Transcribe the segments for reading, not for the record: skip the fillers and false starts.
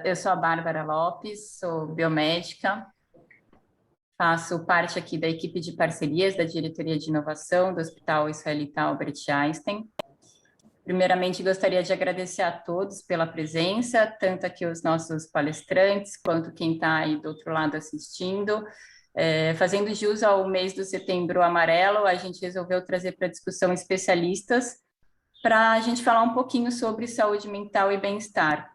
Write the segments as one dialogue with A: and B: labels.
A: Eu sou a Bárbara Lopes, sou biomédica, faço parte aqui da equipe de parcerias da Diretoria de Inovação do Hospital Israelita Albert Einstein. Primeiramente, gostaria de agradecer a todos pela presença, tanto aqui os nossos palestrantes, quanto quem está aí do outro lado assistindo. Fazendo jus ao mês do Setembro Amarelo, a gente resolveu trazer para discussão especialistas para a gente falar um pouquinho sobre saúde mental e bem-estar,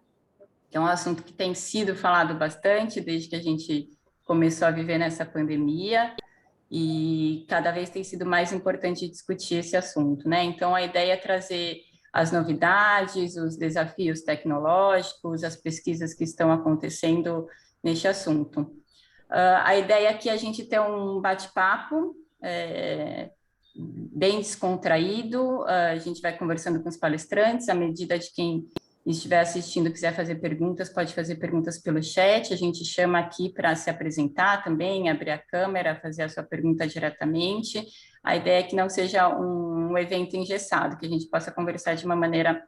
A: que é um assunto que tem sido falado bastante desde que a gente começou a viver nessa pandemia, e cada vez tem sido mais importante discutir esse assunto, né? Então, a ideia é trazer as novidades, os desafios tecnológicos, as pesquisas que estão acontecendo neste assunto. A ideia aqui é a gente ter um bate-papo bem descontraído, a gente vai conversando com os palestrantes, à medida de quem estiver assistindo, quiser fazer perguntas, pode fazer perguntas pelo chat, a gente chama aqui para se apresentar também, abrir a câmera, fazer a sua pergunta diretamente. A ideia é que não seja um evento engessado, que a gente possa conversar de uma maneira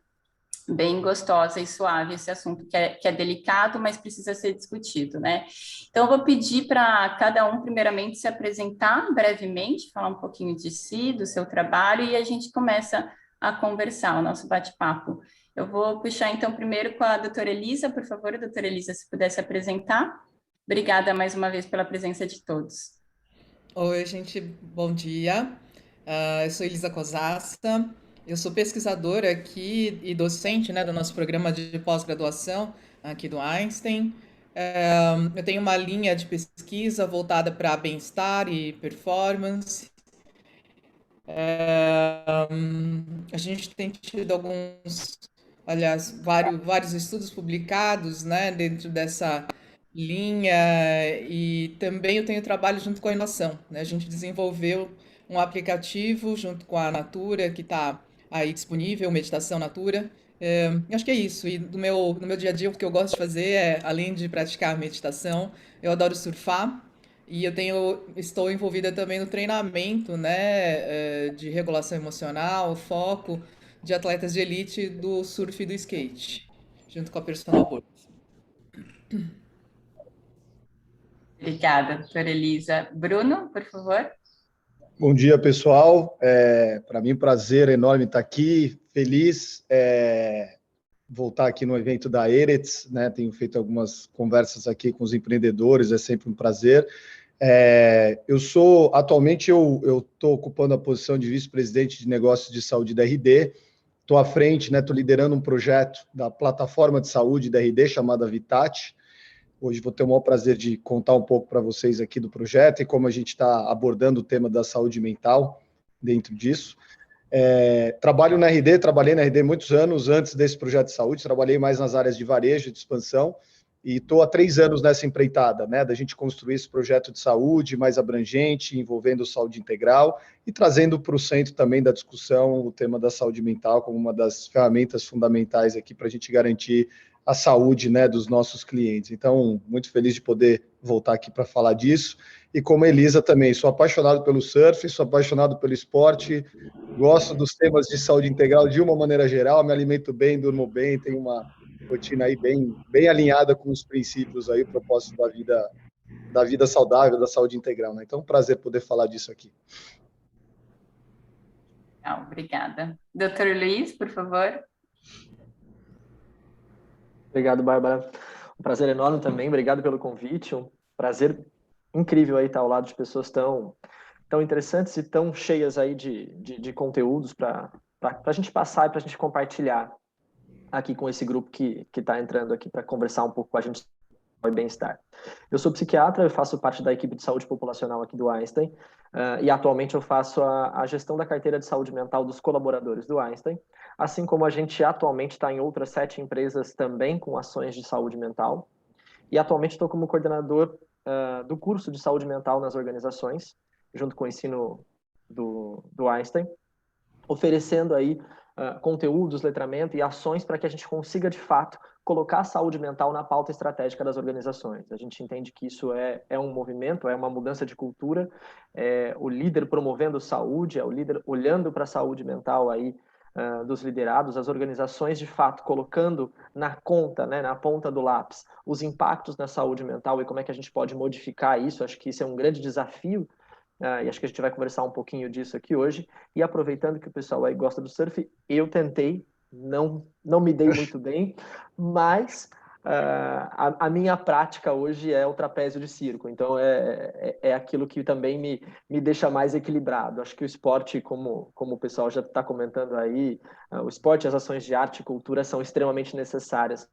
A: bem gostosa e suave esse assunto que é delicado, mas precisa ser discutido, né? Então, eu vou pedir para cada um, primeiramente, se apresentar brevemente, falar um pouquinho de si, do seu trabalho, e a gente começa a conversar, o nosso bate-papo. Eu vou puxar, então, primeiro com a doutora Elisa, por favor, doutora Elisa, se pudesse apresentar. Obrigada mais uma vez pela presença de todos.
B: Oi, gente, bom dia. Eu sou Elisa Cosasta, eu sou pesquisadora aqui e docente, né, do nosso programa de pós-graduação aqui do Einstein. Eu tenho uma linha de pesquisa voltada para bem-estar e performance. A gente tem tido aliás, vários estudos publicados, né, dentro dessa linha, e também eu tenho trabalho junto com a inovação, né? A gente desenvolveu um aplicativo junto com a Natura, que está aí disponível, Meditação Natura. Acho que é isso. E no meu dia a dia, o que eu gosto de fazer é, além de praticar meditação, eu adoro surfar. E estou envolvida também no treinamento, né, de regulação emocional, foco de atletas de elite do surf e do skate, junto com a Personal Board.
A: Obrigada, doutora Elisa. Bruno, por favor.
C: Bom dia, pessoal. Para mim, um prazer enorme estar aqui, feliz voltar aqui no evento da Eretz, né? Tenho feito algumas conversas aqui com os empreendedores, é sempre um prazer. Atualmente, eu estou ocupando a posição de vice-presidente de negócios de saúde da RD. Estou à frente, né? Estou liderando um projeto da plataforma de saúde da RD chamada Vitat. Hoje vou ter o maior prazer de contar um pouco para vocês aqui do projeto e como a gente está abordando o tema da saúde mental dentro disso. Trabalhei na RD muitos anos antes desse projeto de saúde, trabalhei mais nas áreas de varejo, de expansão, e estou há 3 anos nessa empreitada, né, da gente construir esse projeto de saúde mais abrangente, envolvendo saúde integral e trazendo para o centro também da discussão o tema da saúde mental como uma das ferramentas fundamentais aqui para a gente garantir a saúde, né, dos nossos clientes. Então, muito feliz de poder voltar aqui para falar disso. E como a Elisa também, sou apaixonado pelo surf, sou apaixonado pelo esporte, gosto dos temas de saúde integral de uma maneira geral, me alimento bem, durmo bem, tenho uma rotina aí bem alinhada com os princípios aí, o propósito da vida saudável, da saúde integral, né? Então, um prazer poder falar disso aqui.
A: Obrigada. Doutor Luiz, por favor.
D: Obrigado, Bárbara. Um prazer enorme também. Obrigado pelo convite. Um prazer incrível aí estar ao lado de pessoas tão interessantes e tão cheias aí de conteúdos para a gente passar e para a gente compartilhar aqui com esse grupo que está entrando aqui para conversar um pouco com a gente sobre bem-estar. Eu sou psiquiatra, eu faço parte da equipe de saúde populacional aqui do Einstein, e atualmente eu faço a gestão da carteira de saúde mental dos colaboradores do Einstein, assim como a gente atualmente está em outras 7 empresas também com ações de saúde mental, e atualmente estou como coordenador do curso de saúde mental nas organizações, junto com o ensino do Einstein, oferecendo aí conteúdos, letramento e ações para que a gente consiga, de fato, colocar a saúde mental na pauta estratégica das organizações. A gente entende que isso é um movimento, é uma mudança de cultura, é o líder promovendo saúde, é o líder olhando para a saúde mental aí dos liderados, as organizações de fato colocando na conta, né, na ponta do lápis, os impactos na saúde mental e como é que a gente pode modificar isso. Acho que isso é um grande desafio, e acho que a gente vai conversar um pouquinho disso aqui hoje. E aproveitando que o pessoal aí gosta do surf, eu tentei, não me dei muito bem, mas a minha prática hoje é o trapézio de circo, então é aquilo que também me deixa mais equilibrado. Acho que o esporte, como o pessoal já está comentando aí, o esporte, as ações de arte e cultura são extremamente necessárias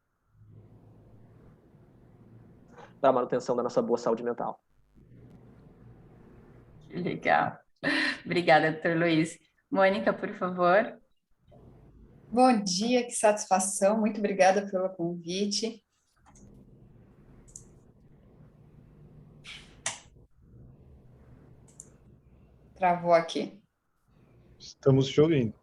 D: para a manutenção da nossa boa saúde mental.
A: Que legal. Obrigada, doutor Luiz. Mônica, por favor.
E: Bom dia, que satisfação. Muito obrigada pelo convite. Travou aqui.
C: Estamos te ouvindo.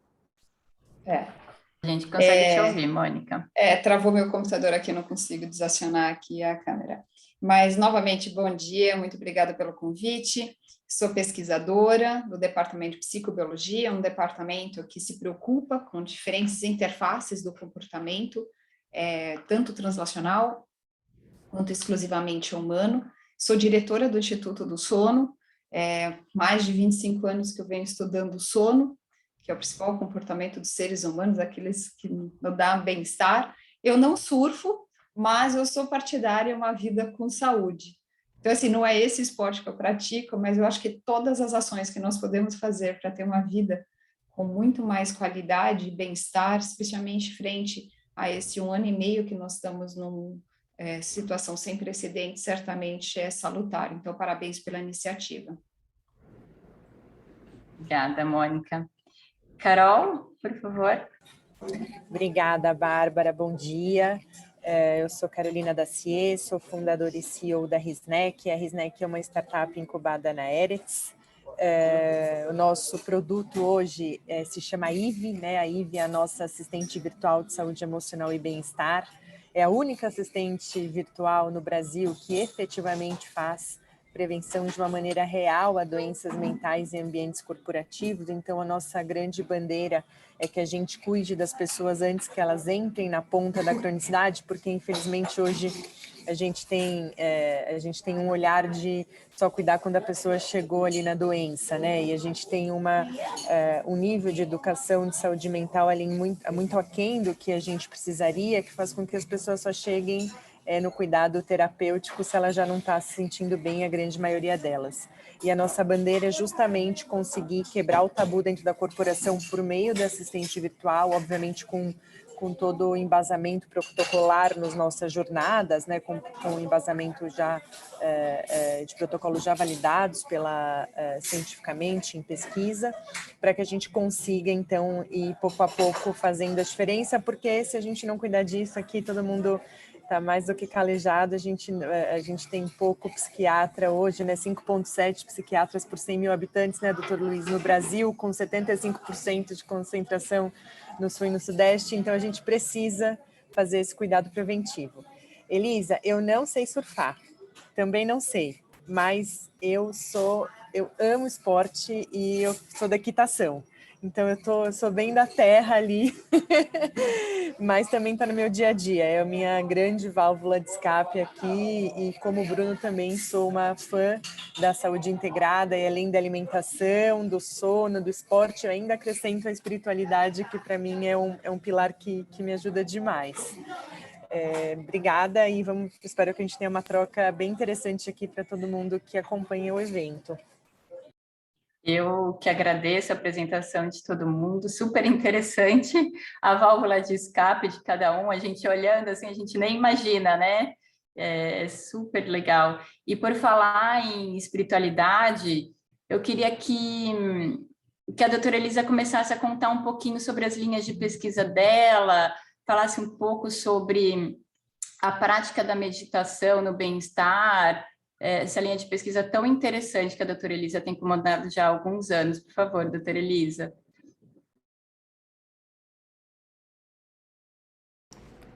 A: A gente consegue te ouvir, Mônica.
E: Travou meu computador aqui, não consigo desacionar aqui a câmera. Mas, novamente, bom dia, muito obrigada pelo convite. Sou pesquisadora do Departamento de Psicobiologia, um departamento que se preocupa com diferentes interfaces do comportamento, tanto translacional quanto exclusivamente humano. Sou diretora do Instituto do Sono, mais de 25 anos que eu venho estudando o sono, que é o principal comportamento dos seres humanos, aqueles que nos dão bem-estar. Eu não surfo, mas eu sou partidária de uma vida com saúde. Então, assim, não é esse esporte que eu pratico, mas eu acho que todas as ações que nós podemos fazer para ter uma vida com muito mais qualidade e bem-estar, especialmente frente a esse 1 ano e meio que nós estamos numa situação sem precedentes, certamente é salutar. Então, parabéns pela iniciativa.
A: Obrigada, Mônica. Carol, por favor.
F: Obrigada, Bárbara. Bom dia. Eu sou Carolina Dacier, sou fundadora e CEO da Risnec. A Risnec é uma startup incubada na Eretz. O nosso produto hoje se chama IVE, né? A IVE é a nossa assistente virtual de saúde emocional e bem-estar. É a única assistente virtual no Brasil que efetivamente faz prevenção de uma maneira real a doenças mentais em ambientes corporativos. Então, a nossa grande bandeira é que a gente cuide das pessoas antes que elas entrem na ponta da cronicidade, porque, infelizmente, hoje a gente tem um olhar de só cuidar quando a pessoa chegou ali na doença, né? E a gente tem um nível de educação de saúde mental ali muito aquém do que a gente precisaria, que faz com que as pessoas só cheguem no cuidado terapêutico se ela já não está se sentindo bem, a grande maioria delas. E a nossa bandeira é justamente conseguir quebrar o tabu dentro da corporação por meio da assistente virtual, obviamente com todo o embasamento protocolar nas nossas jornadas, né, com embasamento já de protocolos já validados cientificamente em pesquisa, para que a gente consiga, então, ir pouco a pouco fazendo a diferença, porque se a gente não cuidar disso aqui, todo mundo está mais do que calejado. A gente tem pouco psiquiatra hoje, né? 5,7 psiquiatras por 100 mil habitantes, né, doutor Luiz, no Brasil, com 75% de concentração no Sul e no Sudeste. Então, a gente precisa fazer esse cuidado preventivo. Elisa, eu não sei surfar, também não sei, mas eu amo esporte e eu sou da equitação. Então, eu sou bem da terra ali, mas também está no meu dia a dia. É a minha grande válvula de escape aqui e, como o Bruno, também sou uma fã da saúde integrada e, além da alimentação, do sono, do esporte, eu ainda acrescento a espiritualidade, que para mim é um pilar que me ajuda demais. Obrigada e espero que a gente tenha uma troca bem interessante aqui para todo mundo que acompanha o evento.
A: Eu que agradeço a apresentação de todo mundo, super interessante, a válvula de escape de cada um, a gente olhando assim, a gente nem imagina, né? É super legal. E por falar em espiritualidade, eu queria que a doutora Elisa começasse a contar um pouquinho sobre as linhas de pesquisa dela, falasse um pouco sobre a prática da meditação no bem-estar, essa linha de pesquisa tão interessante que a doutora Elisa tem comandado já há alguns anos. Por favor, doutora Elisa.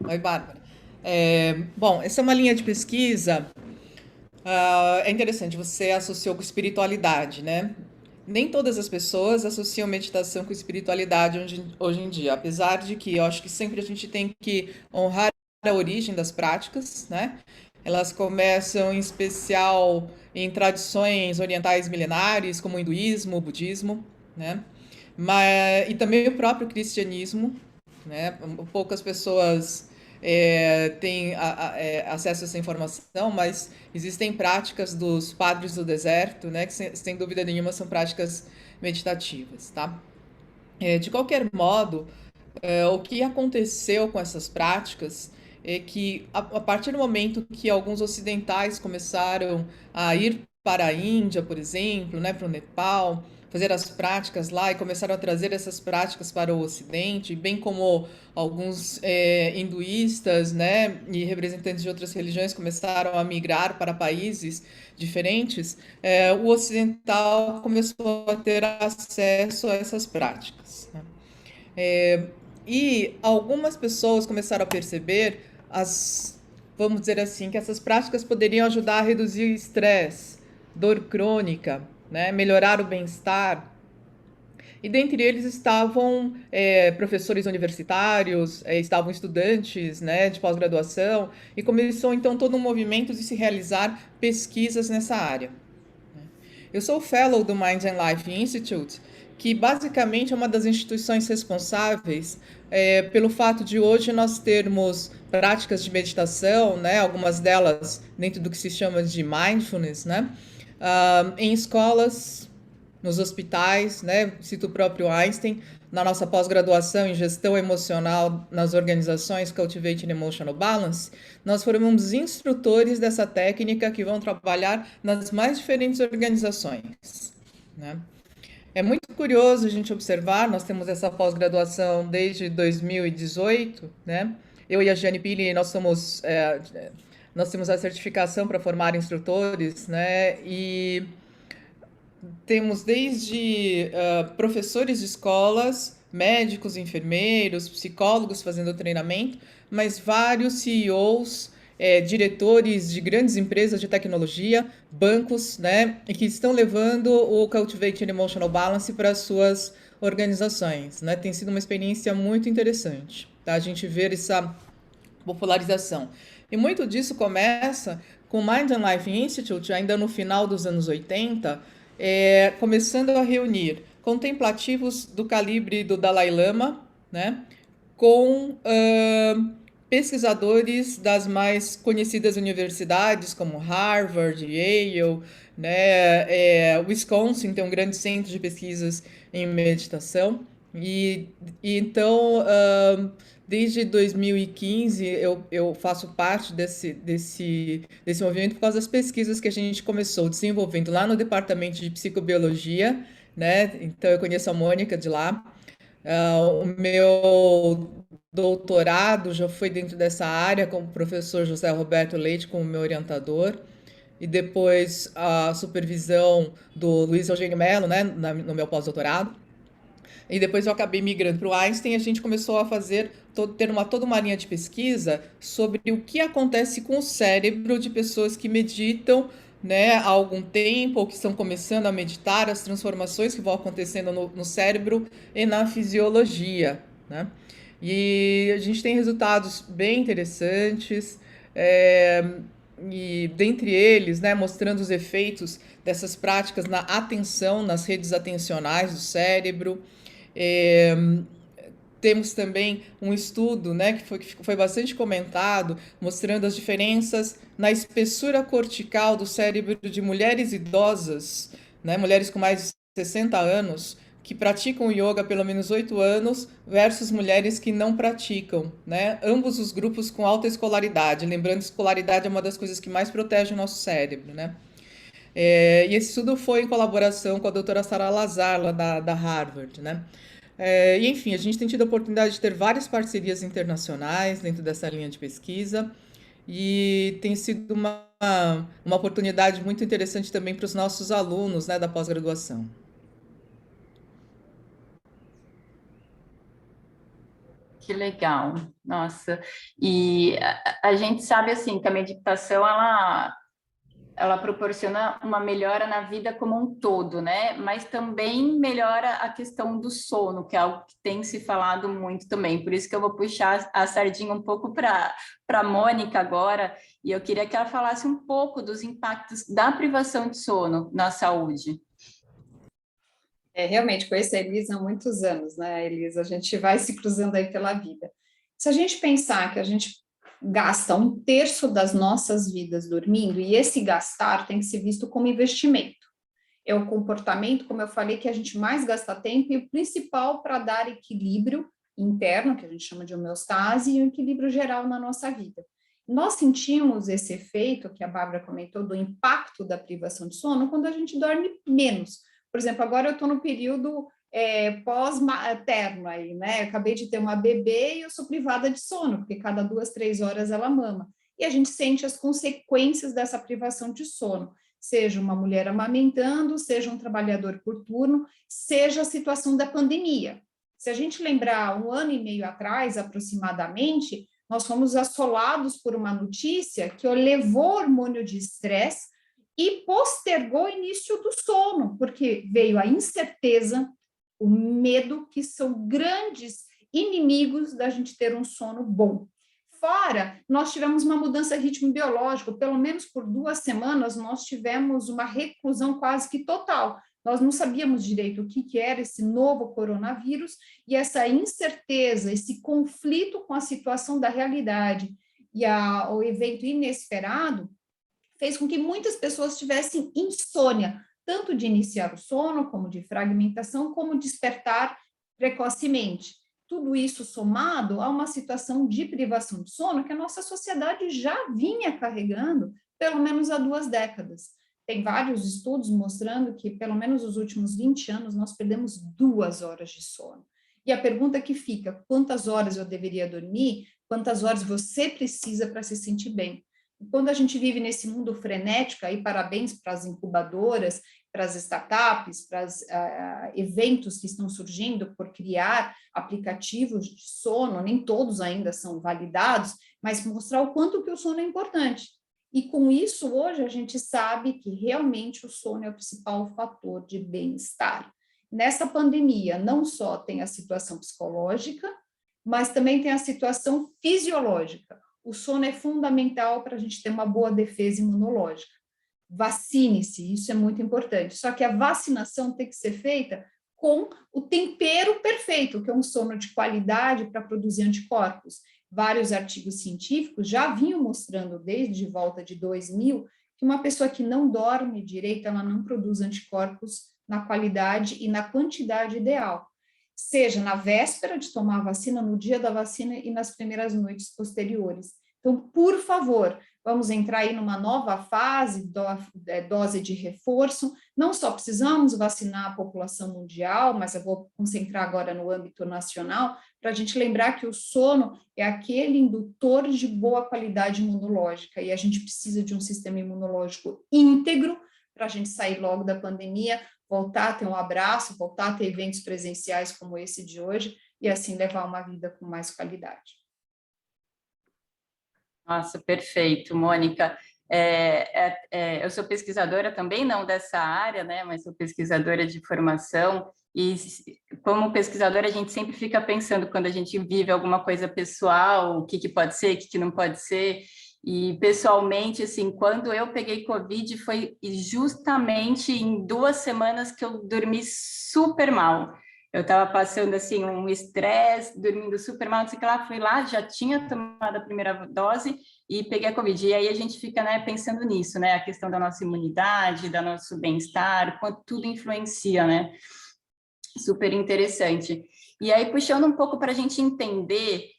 B: Oi, Bárbara. Bom, essa é uma linha de pesquisa, é interessante, você associou com espiritualidade, né? nem todas as pessoas associam meditação com espiritualidade hoje em dia, apesar de que eu acho que sempre a gente tem que honrar a origem das práticas, né? Elas começam em especial em tradições orientais milenares, como o hinduísmo, o budismo, né? E também o próprio cristianismo, né? Poucas pessoas têm acesso a essa informação, mas existem práticas dos padres do deserto, né? Que sem dúvida nenhuma são práticas meditativas, tá? De qualquer modo, o que aconteceu com essas práticas é que, a partir do momento que alguns ocidentais começaram a ir para a Índia, por exemplo, né, para o Nepal, fazer as práticas lá e começaram a trazer essas práticas para o Ocidente, bem como alguns hinduístas, né, e representantes de outras religiões começaram a migrar para países diferentes, o ocidental começou a ter acesso a essas práticas, né? E algumas pessoas começaram a perceber vamos dizer assim, que essas práticas poderiam ajudar a reduzir o estresse, dor crônica, né, melhorar o bem-estar. E dentre eles estavam professores universitários, estavam estudantes, né, de pós-graduação, e começou então todo um movimento de se realizar pesquisas nessa área. Eu sou fellow do Mind and Life Institute, que basicamente é uma das instituições responsáveis pelo fato de hoje nós termos práticas de meditação, né, algumas delas dentro do que se chama de mindfulness, né, em escolas, nos hospitais, né, cito o próprio Einstein, na nossa pós-graduação em gestão emocional nas organizações Cultivating Emotional Balance, nós formamos instrutores dessa técnica que vão trabalhar nas mais diferentes organizações, né? É muito curioso a gente observar, nós temos essa pós-graduação desde 2018, né? Eu e a Jane Pili, nós temos a certificação para formar instrutores, né? E temos desde professores de escolas, médicos, enfermeiros, psicólogos fazendo treinamento, mas vários CEOs, diretores de grandes empresas de tecnologia, bancos, né, e que estão levando o Cultivating Emotional Balance para as suas organizações, né? Tem sido uma experiência muito interessante, tá? A gente ver essa popularização. E muito disso começa com o Mind and Life Institute, ainda no final dos anos 80, começando a reunir contemplativos do calibre do Dalai Lama, né, com pesquisadores das mais conhecidas universidades, como Harvard, Yale, né, Wisconsin tem um grande centro de pesquisas em meditação, e então, desde 2015, eu faço parte desse movimento por causa das pesquisas que a gente começou desenvolvendo lá no departamento de psicobiologia, né? Então, eu conheço a Mônica de lá. O meu doutorado já foi dentro dessa área, com o professor José Roberto Leite como meu orientador, e depois a supervisão do Luiz Eugênio Mello, né, no meu pós-doutorado. E depois eu acabei migrando para o Einstein e a gente começou a ter toda uma linha de pesquisa sobre o que acontece com o cérebro de pessoas que meditam, né, há algum tempo ou que estão começando a meditar, as transformações que vão acontecendo no cérebro e na fisiologia, né? E a gente tem resultados bem interessantes, e dentre eles, né, mostrando os efeitos dessas práticas na atenção, nas redes atencionais do cérebro. Temos também um estudo, né, que foi bastante comentado, mostrando as diferenças na espessura cortical do cérebro de mulheres idosas, né, mulheres com mais de 60 anos, que praticam yoga há pelo menos 8 anos, versus mulheres que não praticam, né? Ambos os grupos com alta escolaridade. Lembrando que escolaridade é uma das coisas que mais protege o nosso cérebro, né? E esse estudo foi em colaboração com a doutora Sara Lazar, lá da Harvard, né? E, enfim, a gente tem tido a oportunidade de ter várias parcerias internacionais dentro dessa linha de pesquisa e tem sido uma oportunidade muito interessante também para os nossos alunos, né, da pós-graduação.
A: Que legal, nossa. E a gente sabe assim que a meditação ela proporciona uma melhora na vida como um todo, né? Mas também melhora a questão do sono, que é algo que tem se falado muito também. Por isso que eu vou puxar a sardinha um pouco para a Mônica agora, e eu queria que ela falasse um pouco dos impactos da privação de sono na saúde.
E: Realmente, conheço a Elisa há muitos anos, né, Elisa? A gente vai se cruzando aí pela vida. Se a gente pensar que a gente gasta 1/3 das nossas vidas dormindo, e esse gastar tem que ser visto como investimento. É o comportamento, como eu falei, que a gente mais gasta tempo e o principal para dar equilíbrio interno, que a gente chama de homeostase, e um equilíbrio geral na nossa vida. Nós sentimos esse efeito, que a Bárbara comentou, do impacto da privação de sono, quando a gente dorme menos. Por exemplo, agora eu estou no período pós-materno aí, né? Eu acabei de ter uma bebê e eu sou privada de sono, porque cada 2, 3 horas ela mama. E a gente sente as consequências dessa privação de sono, seja uma mulher amamentando, seja um trabalhador por turno, seja a situação da pandemia. Se a gente lembrar 1 ano e meio atrás, aproximadamente, nós fomos assolados por uma notícia que levou hormônio de estresse e postergou o início do sono, porque veio a incerteza, o medo, que são grandes inimigos da gente ter um sono bom. Fora, nós tivemos uma mudança de ritmo biológico, pelo menos por 2 semanas, nós tivemos uma reclusão quase que total. Nós não sabíamos direito o que era esse novo coronavírus, e essa incerteza, esse conflito com a situação da realidade e o evento inesperado, fez com que muitas pessoas tivessem insônia, tanto de iniciar o sono, como de fragmentação, como despertar precocemente. Tudo isso somado a uma situação de privação de sono que a nossa sociedade já vinha carregando pelo menos há 2 décadas. Tem vários estudos mostrando que, pelo menos nos últimos 20 anos, nós perdemos 2 horas de sono. E a pergunta que fica, quantas horas eu deveria dormir? Quantas horas você precisa para se sentir bem? Quando a gente vive nesse mundo frenético, aí parabéns para as incubadoras, para as startups, para os eventos que estão surgindo por criar aplicativos de sono, nem todos ainda são validados, mas mostrar o quanto que o sono é importante. E com isso, hoje, a gente sabe que realmente o sono é o principal fator de bem-estar. Nessa pandemia, não só tem a situação psicológica, mas também tem a situação fisiológica. O sono é fundamental para a gente ter uma boa defesa imunológica. Vacine-se, isso é muito importante. Só que a vacinação tem que ser feita com o tempero perfeito, que é um sono de qualidade para produzir anticorpos. Vários artigos científicos já vinham mostrando, desde volta de 2000, que uma pessoa que não dorme direito, ela não produz anticorpos na qualidade e na quantidade ideal. Seja na véspera de tomar a vacina, no dia da vacina e nas primeiras noites posteriores. Então, por favor, vamos entrar aí numa nova fase, dose de reforço. Não só precisamos vacinar a população mundial, mas eu vou concentrar agora no âmbito nacional, para a gente lembrar que o sono é aquele indutor de boa qualidade imunológica, e a gente precisa de um sistema imunológico íntegro para a gente sair logo da pandemia, voltar a ter um abraço, voltar a ter eventos presenciais como esse de hoje, e assim levar uma vida com mais qualidade.
A: Nossa, perfeito, Mônica. Eu sou pesquisadora também, não dessa área, né, mas sou pesquisadora de formação, e como pesquisadora a gente sempre fica pensando quando a gente vive alguma coisa pessoal, o que pode ser, o que não pode ser. E, pessoalmente, assim, quando eu peguei Covid, foi justamente em 2 semanas que eu dormi super mal. Eu estava passando, assim, um estresse, dormindo super mal, não sei o que lá, fui lá, já tinha tomado a primeira dose e peguei a Covid. E aí a gente fica, né, pensando nisso, né, a questão da nossa imunidade, do nosso bem-estar, quanto tudo influencia, né? Super interessante. E aí, puxando um pouco para a gente entender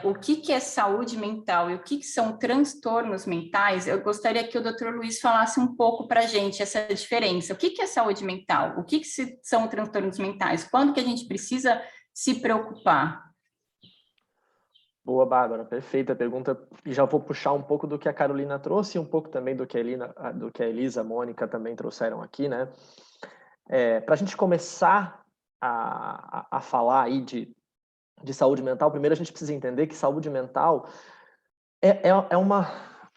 A: o que é saúde mental e o que são transtornos mentais, eu gostaria que o Dr. Luiz falasse um pouco para a gente essa diferença. O que é saúde mental? O que são transtornos mentais? Quando que a gente precisa se preocupar?
D: Boa, Bárbara, perfeita pergunta. E já vou puxar um pouco do que a Carolina trouxe e um pouco também do que a Elisa, a Mônica também trouxeram aqui, né? Para a gente começar a falar aí de saúde mental, primeiro a gente precisa entender que saúde mental é uma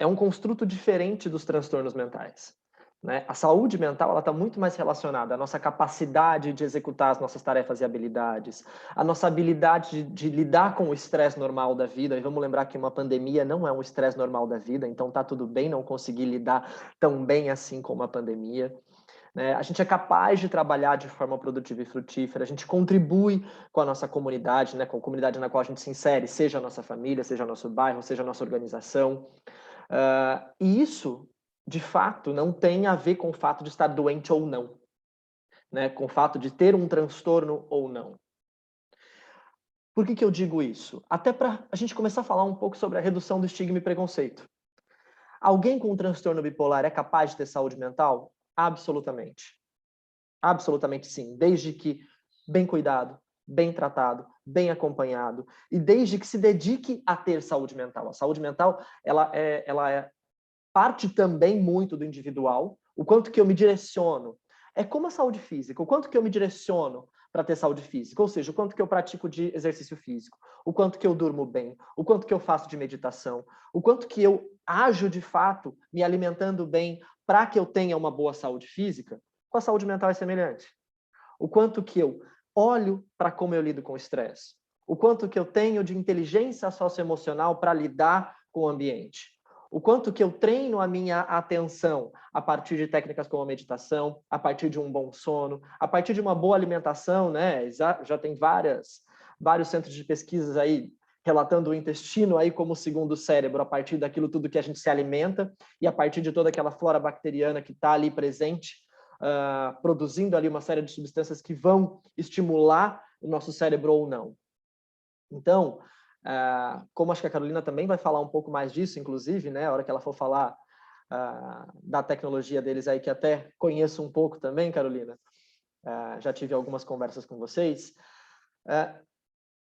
D: é um construto diferente dos transtornos mentais. Né? A saúde mental está muito mais relacionada à nossa capacidade de executar as nossas tarefas e habilidades, a nossa habilidade de lidar com o estresse normal da vida. E vamos lembrar que uma pandemia não é um estresse normal da vida, então está tudo bem não conseguir lidar tão bem assim com uma pandemia. Né? A gente é capaz de trabalhar de forma produtiva e frutífera, a gente contribui com a nossa comunidade, né? Com a comunidade na qual a gente se insere, seja a nossa família, seja nosso bairro, seja a nossa organização. E isso, de fato, não tem a ver com o fato de estar doente ou não, né? Com o fato de ter um transtorno ou não. Por que eu digo isso? Até para a gente começar a falar um pouco sobre a redução do estigma e preconceito. Alguém com um transtorno bipolar é capaz de ter saúde mental? Absolutamente. Absolutamente sim. Desde que bem cuidado, bem tratado, bem acompanhado e desde que se dedique a ter saúde mental. A saúde mental, ela é parte também muito do individual, o quanto que eu me direciono. É como a saúde física, o quanto que eu me direciono para ter saúde física, ou seja, o quanto que eu pratico de exercício físico, o quanto que eu durmo bem, o quanto que eu faço de meditação, o quanto que eu ajo de fato me alimentando bem para que eu tenha uma boa saúde física, com a saúde mental é semelhante. O quanto que eu olho para como eu lido com o estresse, o quanto que eu tenho de inteligência socioemocional para lidar com o ambiente, o quanto que eu treino a minha atenção a partir de técnicas como a meditação, a partir de um bom sono, a partir de uma boa alimentação, né? Já tem vários centros de pesquisas aí relatando o intestino aí como o segundo cérebro, a partir daquilo tudo que a gente se alimenta e a partir de toda aquela flora bacteriana que está ali presente, produzindo ali uma série de substâncias que vão estimular o nosso cérebro ou não. Então, como acho que a Carolina também vai falar um pouco mais disso, inclusive, né, a hora que ela for falar da tecnologia deles aí, que até conheço um pouco também, Carolina, já tive algumas conversas com vocês,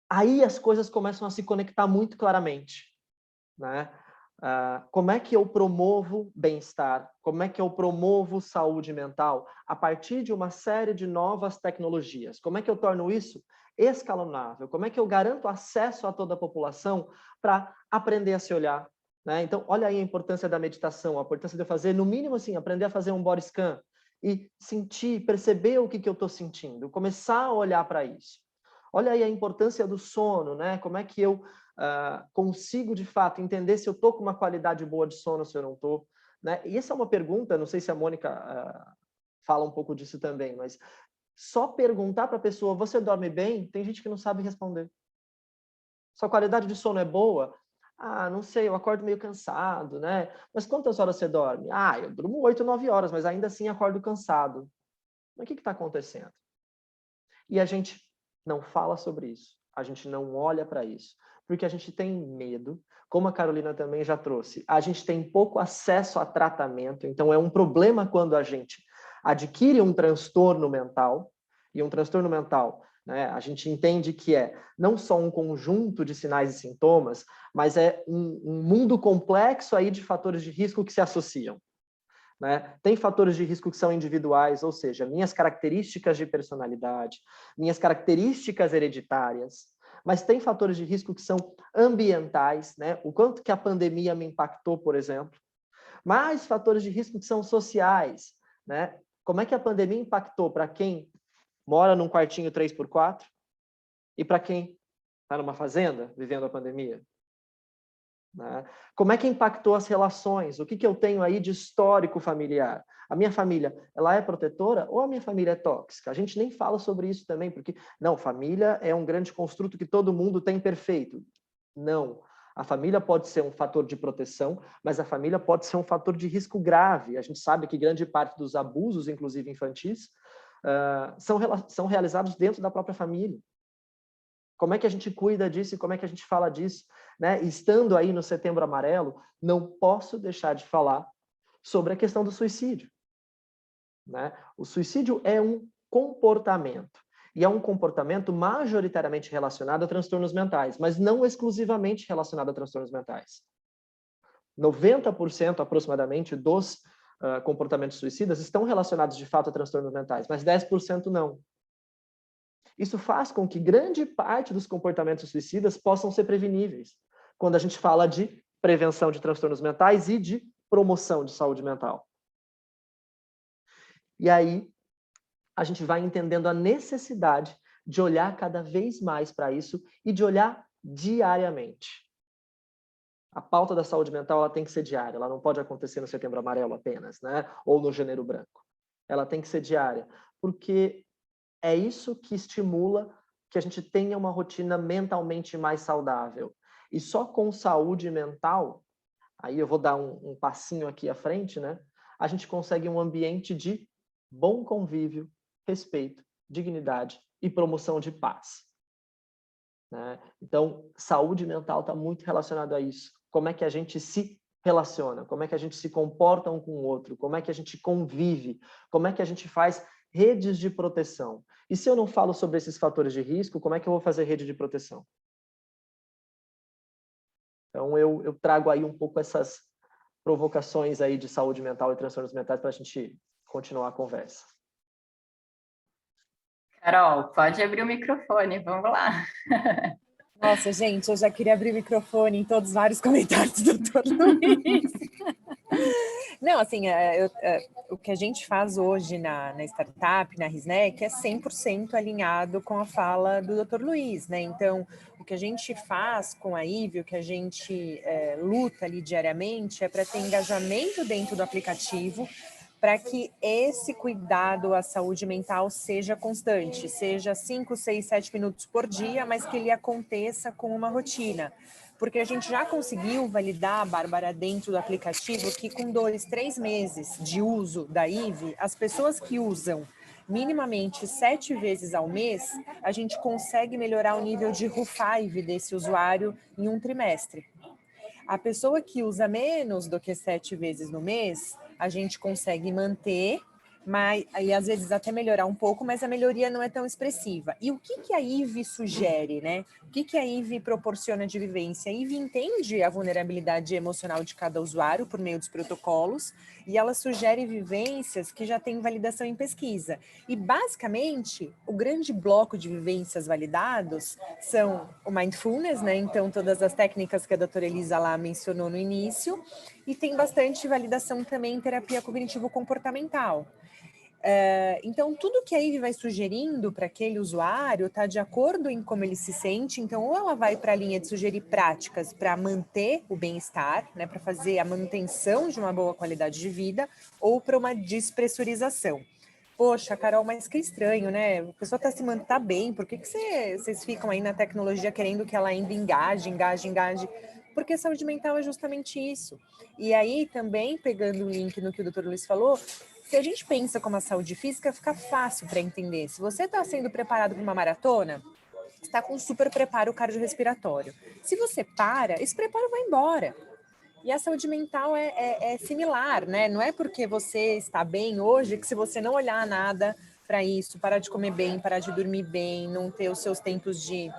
D: aí as coisas começam a se conectar muito claramente, né? Como é que eu promovo bem-estar? Como é que eu promovo saúde mental? A partir de uma série de novas tecnologias. Como é que eu torno isso escalonável? Como é que eu garanto acesso a toda a população para aprender a se olhar? Né? Então, olha aí a importância da meditação, a importância de eu fazer, no mínimo assim, aprender a fazer um body scan e sentir, perceber o que eu estou sentindo, começar a olhar para isso. Olha aí a importância do sono, né? Como é que eu consigo, de fato, entender se eu estou com uma qualidade boa de sono ou se eu não estou. Né? E essa é uma pergunta, não sei se a Mônica fala um pouco disso também, mas só perguntar para a pessoa, você dorme bem? Tem gente que não sabe responder. Sua qualidade de sono é boa? Não sei, eu acordo meio cansado, né? Mas quantas horas você dorme? Eu durmo 8, 9 horas, mas ainda assim acordo cansado. Mas o que está acontecendo? E a gente não fala sobre isso. A gente não olha para isso. Porque a gente tem medo, como a Carolina também já trouxe, a gente tem pouco acesso a tratamento, então é um problema quando a gente adquire um transtorno mental, e um transtorno mental, né, a gente entende que é não só um conjunto de sinais e sintomas, mas é um mundo complexo aí de fatores de risco que se associam. Né? Tem fatores de risco que são individuais, ou seja, minhas características de personalidade, minhas características hereditárias, mas tem fatores de risco que são ambientais, né? O quanto que a pandemia me impactou, por exemplo. Mais fatores de risco que são sociais, né? Como é que a pandemia impactou para quem mora num quartinho 3x4 e para quem está numa fazenda vivendo a pandemia? Né? Como é que impactou as relações? O que eu tenho aí de histórico familiar? A minha família, ela é protetora ou a minha família é tóxica? A gente nem fala sobre isso também, porque, não, família é um grande construto que todo mundo tem perfeito. Não. A família pode ser um fator de proteção, mas a família pode ser um fator de risco grave. A gente sabe que grande parte dos abusos, inclusive infantis, são realizados dentro da própria família. Como é que a gente cuida disso e como é que a gente fala disso? Né? Estando aí no Setembro Amarelo, não posso deixar de falar sobre a questão do suicídio. Né? O suicídio é um comportamento. E é um comportamento majoritariamente relacionado a transtornos mentais, mas não exclusivamente relacionado a transtornos mentais. 90% aproximadamente dos comportamentos suicidas estão relacionados de fato a transtornos mentais, mas 10% não. Isso faz com que grande parte dos comportamentos suicidas possam ser preveníveis, quando a gente fala de prevenção de transtornos mentais e de promoção de saúde mental. E aí, a gente vai entendendo a necessidade de olhar cada vez mais para isso e de olhar diariamente. A pauta da saúde mental ela tem que ser diária, ela não pode acontecer no Setembro Amarelo apenas, né? Ou no Janeiro Branco. Ela tem que ser diária, porque é isso que estimula que a gente tenha uma rotina mentalmente mais saudável. E só com saúde mental, aí eu vou dar um passinho aqui à frente, né? A gente consegue um ambiente de bom convívio, respeito, dignidade e promoção de paz. Né? Então, saúde mental está muito relacionado a isso. Como é que a gente se relaciona? Como é que a gente se comporta um com o outro? Como é que a gente convive? Como é que a gente faz redes de proteção? E se eu não falo sobre esses fatores de risco, como é que eu vou fazer rede de proteção? Então, eu trago aí um pouco essas provocações aí de saúde mental e transtornos mentais para a gente continuar a conversa.
A: Carol, pode abrir o microfone, vamos lá.
F: Nossa, gente, eu já queria abrir o microfone em todos os vários comentários do Dr. Luiz. Não, assim, o que a gente faz hoje na startup, na Risnec, é 100% alinhado com a fala do Dr. Luiz, né? Então, o que a gente faz com a IVE, o que a gente luta ali diariamente é para ter engajamento dentro do aplicativo, para que esse cuidado à saúde mental seja constante, seja 5, 6, 7 minutos por dia, mas que ele aconteça com uma rotina. Porque a gente já conseguiu validar, Bárbara, dentro do aplicativo, que com 2, 3 meses de uso da IVE, as pessoas que usam minimamente 7 vezes ao mês, a gente consegue melhorar o nível de RU5 desse usuário em um trimestre. A pessoa que usa menos do que 7 vezes no mês, a gente consegue manter, mas aí às vezes até melhorar um pouco, mas a melhoria não é tão expressiva. E o que a IVE sugere, né? O que a IVE proporciona de vivência? A IVE entende a vulnerabilidade emocional de cada usuário por meio dos protocolos e ela sugere vivências que já têm validação em pesquisa. E basicamente, o grande bloco de vivências validados são o mindfulness, né? Então todas as técnicas que a doutora Elisa lá mencionou no início, e tem bastante validação também em terapia cognitivo-comportamental. Então, tudo que a IVE vai sugerindo para aquele usuário está de acordo em como ele se sente. Então, ou ela vai para a linha de sugerir práticas para manter o bem-estar, né, para fazer a manutenção de uma boa qualidade de vida, ou para uma despressurização. Poxa, Carol, mas que estranho, né? A pessoa tá bem, por que vocês ficam aí na tecnologia querendo que ela ainda engaje? Porque a saúde mental é justamente isso. E aí, também, pegando o link no que o Dr. Luiz falou, se a gente pensa como a saúde física, fica fácil para entender. Se você está sendo preparado para uma maratona, está com super preparo cardiorrespiratório. Se você para, esse preparo vai embora. E a saúde mental é similar, né? Não é porque você está bem hoje que se você não olhar nada para isso, parar de comer bem, parar de dormir bem, não ter os seus tempos de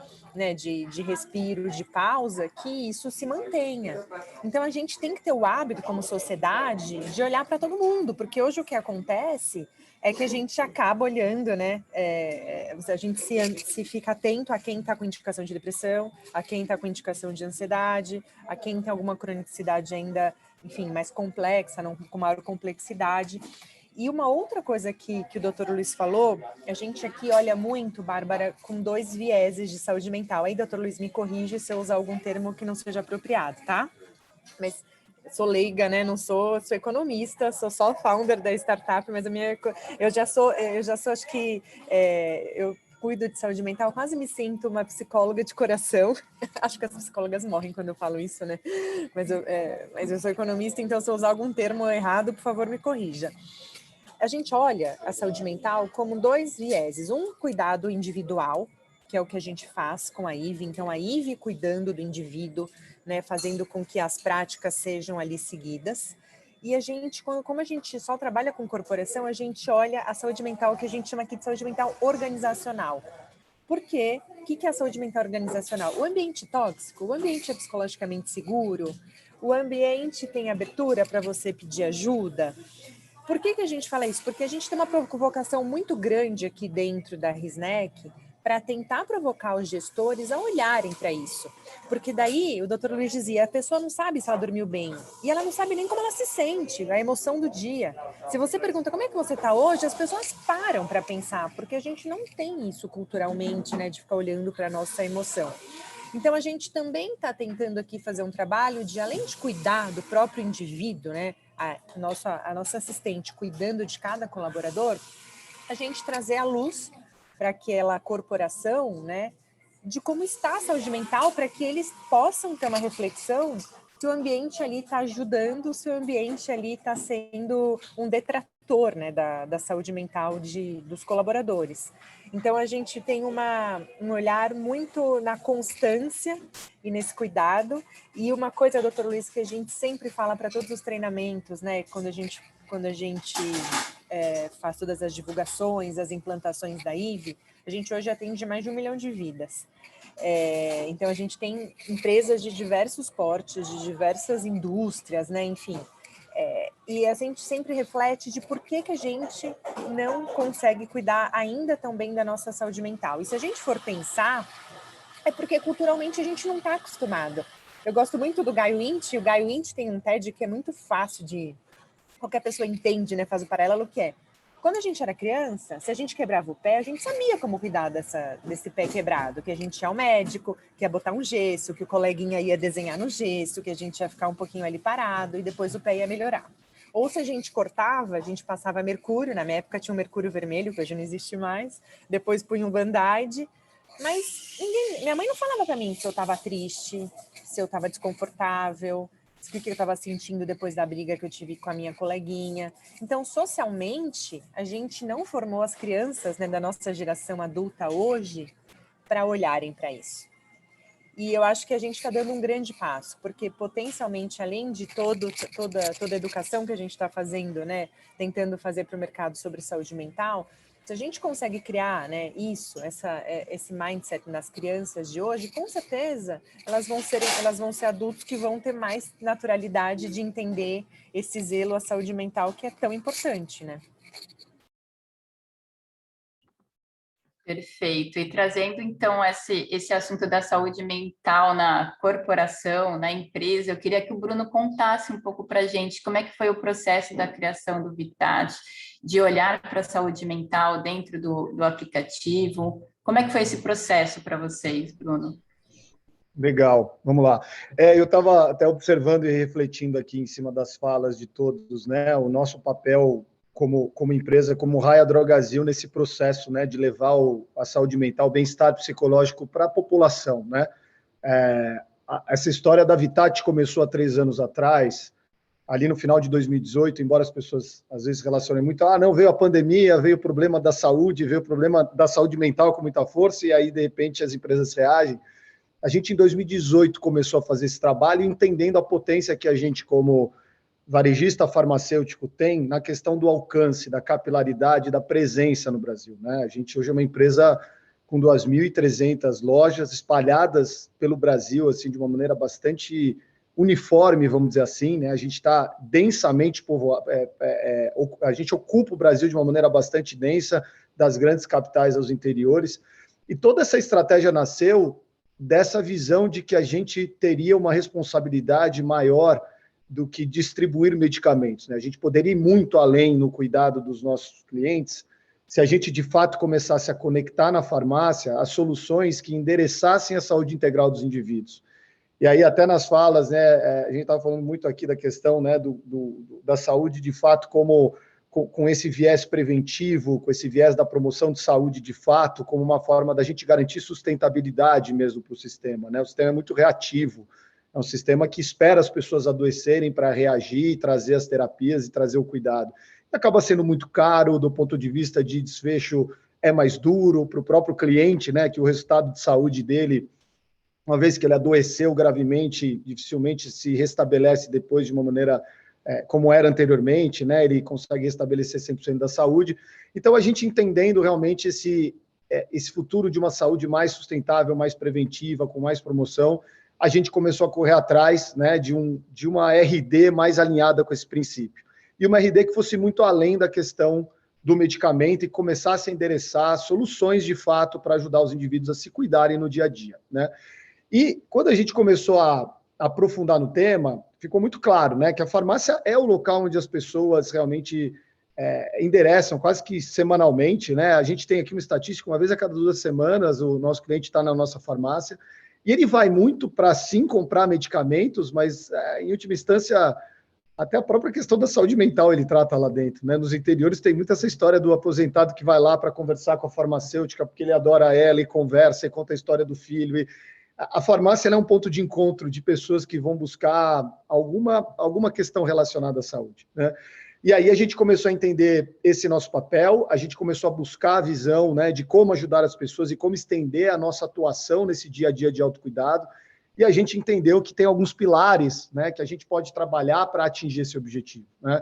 F: respiro, de pausa, que isso se mantenha. Então, a gente tem que ter o hábito, como sociedade, de olhar para todo mundo, porque hoje o que acontece é que a gente acaba olhando, né? A gente se fica atento a quem está com indicação de depressão, a quem está com indicação de ansiedade, a quem tem alguma cronicidade ainda, enfim, mais complexa, não, com maior complexidade. E uma outra coisa que o Dr. Luiz falou, a gente aqui olha muito, Bárbara, com 2 vieses de saúde mental. Aí, Dr. Luiz, me corrige se eu usar algum termo que não seja apropriado, tá? Mas eu sou leiga, né? Não sou economista, sou só founder da startup, mas eu já sou, acho que eu cuido de saúde mental, quase me sinto uma psicóloga de coração. Acho que as psicólogas morrem quando eu falo isso, né? Mas eu sou economista, então se eu usar algum termo errado, por favor, me corrija. A gente olha a saúde mental como 2 vieses. Um, cuidado individual, que é o que a gente faz com a IVE. Então, a IVE cuidando do indivíduo, né, fazendo com que as práticas sejam ali seguidas. E a gente, como a gente só trabalha com corporação, a gente olha a saúde mental, que a gente chama aqui de saúde mental organizacional. Por quê? O que é a saúde mental organizacional? O ambiente tóxico, o ambiente é psicologicamente seguro, o ambiente tem abertura para você pedir ajuda. Por que a gente fala isso? Porque a gente tem uma provocação muito grande aqui dentro da Risnec para tentar provocar os gestores a olharem para isso. Porque daí, o Dr. Luiz dizia, a pessoa não sabe se ela dormiu bem, e ela não sabe nem como ela se sente, a emoção do dia. Se você pergunta como é que você está hoje, as pessoas param para pensar, porque a gente não tem isso culturalmente, né, de ficar olhando para a nossa emoção. Então, a gente também está tentando aqui fazer um trabalho de, além de cuidar do próprio indivíduo, né, a nossa assistente cuidando de cada colaborador, a gente trazer à luz para aquela corporação, né, de como está a saúde mental, para que eles possam ter uma reflexão se o ambiente ali está ajudando, se o ambiente ali está sendo um detrator, né, da saúde mental dos colaboradores. Então, a gente tem um olhar muito na constância e nesse cuidado. E uma coisa, doutor Luiz, que a gente sempre fala para todos os treinamentos, né, quando a gente faz todas as divulgações, as implantações da IVE, a gente hoje atende mais de 1 milhão de vidas. Então, a gente tem empresas de diversos portes, de diversas indústrias, né, enfim. E a gente sempre reflete de por que a gente não consegue cuidar ainda tão bem da nossa saúde mental. E se a gente for pensar, é porque culturalmente a gente não está acostumado. Eu gosto muito do Guy Winch, o Guy Winch tem um TED que é muito fácil de... Qualquer pessoa entende, né, faz o paralelo, que é, quando a gente era criança, se a gente quebrava o pé, a gente sabia como cuidar desse pé quebrado, que a gente ia ao médico, que ia botar um gesso, que o coleguinha ia desenhar no gesso, que a gente ia ficar um pouquinho ali parado e depois o pé ia melhorar. Ou se a gente cortava, a gente passava mercúrio, na minha época tinha um mercúrio vermelho, que hoje não existe mais, depois punha um band-aid, mas minha mãe não falava para mim se eu estava triste, se eu estava desconfortável, o que eu estava sentindo depois da briga que eu tive com a minha coleguinha. Então, socialmente, a gente não formou as crianças, né, da nossa geração adulta hoje para olharem para isso. E eu acho que a gente está dando um grande passo, porque potencialmente, além de toda a educação que a gente está fazendo, né, tentando fazer para o mercado sobre saúde mental, se a gente consegue criar, né, esse mindset nas crianças de hoje, com certeza elas vão ser adultos que vão ter mais naturalidade de entender esse zelo à saúde mental que é tão importante, né?
A: Perfeito. E trazendo, então, esse assunto da saúde mental na corporação, na empresa, eu queria que o Bruno contasse um pouco para a gente como é que foi o processo da criação do Vitat, de olhar para a saúde mental dentro do aplicativo. Como é que foi esse processo para vocês, Bruno?
C: Legal, vamos lá. Eu estava até observando e refletindo aqui em cima das falas de todos, né? O nosso papel como empresa, como Raia Drogasil, nesse processo, né, de levar a saúde mental, o bem-estar psicológico para a população, né? Essa história da Vitat começou há 3 anos atrás, ali no final de 2018, embora as pessoas às vezes relacionem muito, não, veio a pandemia, veio o problema da saúde, veio o problema da saúde mental com muita força, e aí, de repente, as empresas reagem. A gente, em 2018, começou a fazer esse trabalho, entendendo a potência que a gente, como varejista farmacêutico, tem na questão do alcance, da capilaridade, da presença no Brasil, né? A gente hoje é uma empresa com 2.300 lojas espalhadas pelo Brasil, assim, de uma maneira bastante uniforme, vamos dizer assim, né? A gente está densamente povoado, a gente ocupa o Brasil de uma maneira bastante densa, das grandes capitais aos interiores, e toda essa estratégia nasceu dessa visão de que a gente teria uma responsabilidade maior do que distribuir medicamentos, né? A gente poderia ir muito além no cuidado dos nossos clientes se a gente, de fato, começasse a conectar na farmácia as soluções que endereçassem a saúde integral dos indivíduos. E aí, até nas falas, né, a gente estava falando muito aqui da questão, né, da saúde, de fato, com esse viés preventivo, com esse viés da promoção de saúde, de fato, como uma forma da gente garantir sustentabilidade mesmo para o sistema, né? O sistema é muito reativo, é um sistema que espera as pessoas adoecerem para reagir, trazer as terapias e trazer o cuidado. Acaba sendo muito caro, do ponto de vista de desfecho, é mais duro para o próprio cliente, né, que o resultado de saúde dele, uma vez que ele adoeceu gravemente, dificilmente se restabelece depois de uma maneira como era anteriormente, né? Ele consegue restabelecer 100% da saúde. Então, a gente entendendo realmente esse futuro de uma saúde mais sustentável, mais preventiva, com mais promoção, a gente começou a correr atrás, né, de uma RD mais alinhada com esse princípio. E uma RD que fosse muito além da questão do medicamento e começasse a endereçar soluções de fato para ajudar os indivíduos a se cuidarem no dia a dia, né? E quando a gente começou a aprofundar no tema, ficou muito claro, né, que a farmácia é o local onde as pessoas realmente endereçam quase que semanalmente, né? A gente tem aqui uma estatística, uma vez a cada 2 semanas o nosso cliente está na nossa farmácia, e ele vai muito para, sim, comprar medicamentos, mas, em última instância, até a própria questão da saúde mental ele trata lá dentro, né? Nos interiores tem muito essa história do aposentado que vai lá para conversar com a farmacêutica, porque ele adora ela e conversa e conta a história do filho. E a farmácia é um ponto de encontro de pessoas que vão buscar alguma questão relacionada à saúde, né? E aí a gente começou a entender esse nosso papel, a gente começou a buscar a visão, né, de como ajudar as pessoas e como estender a nossa atuação nesse dia a dia de autocuidado, e a gente entendeu que tem alguns pilares, né, que a gente pode trabalhar para atingir esse objetivo, né?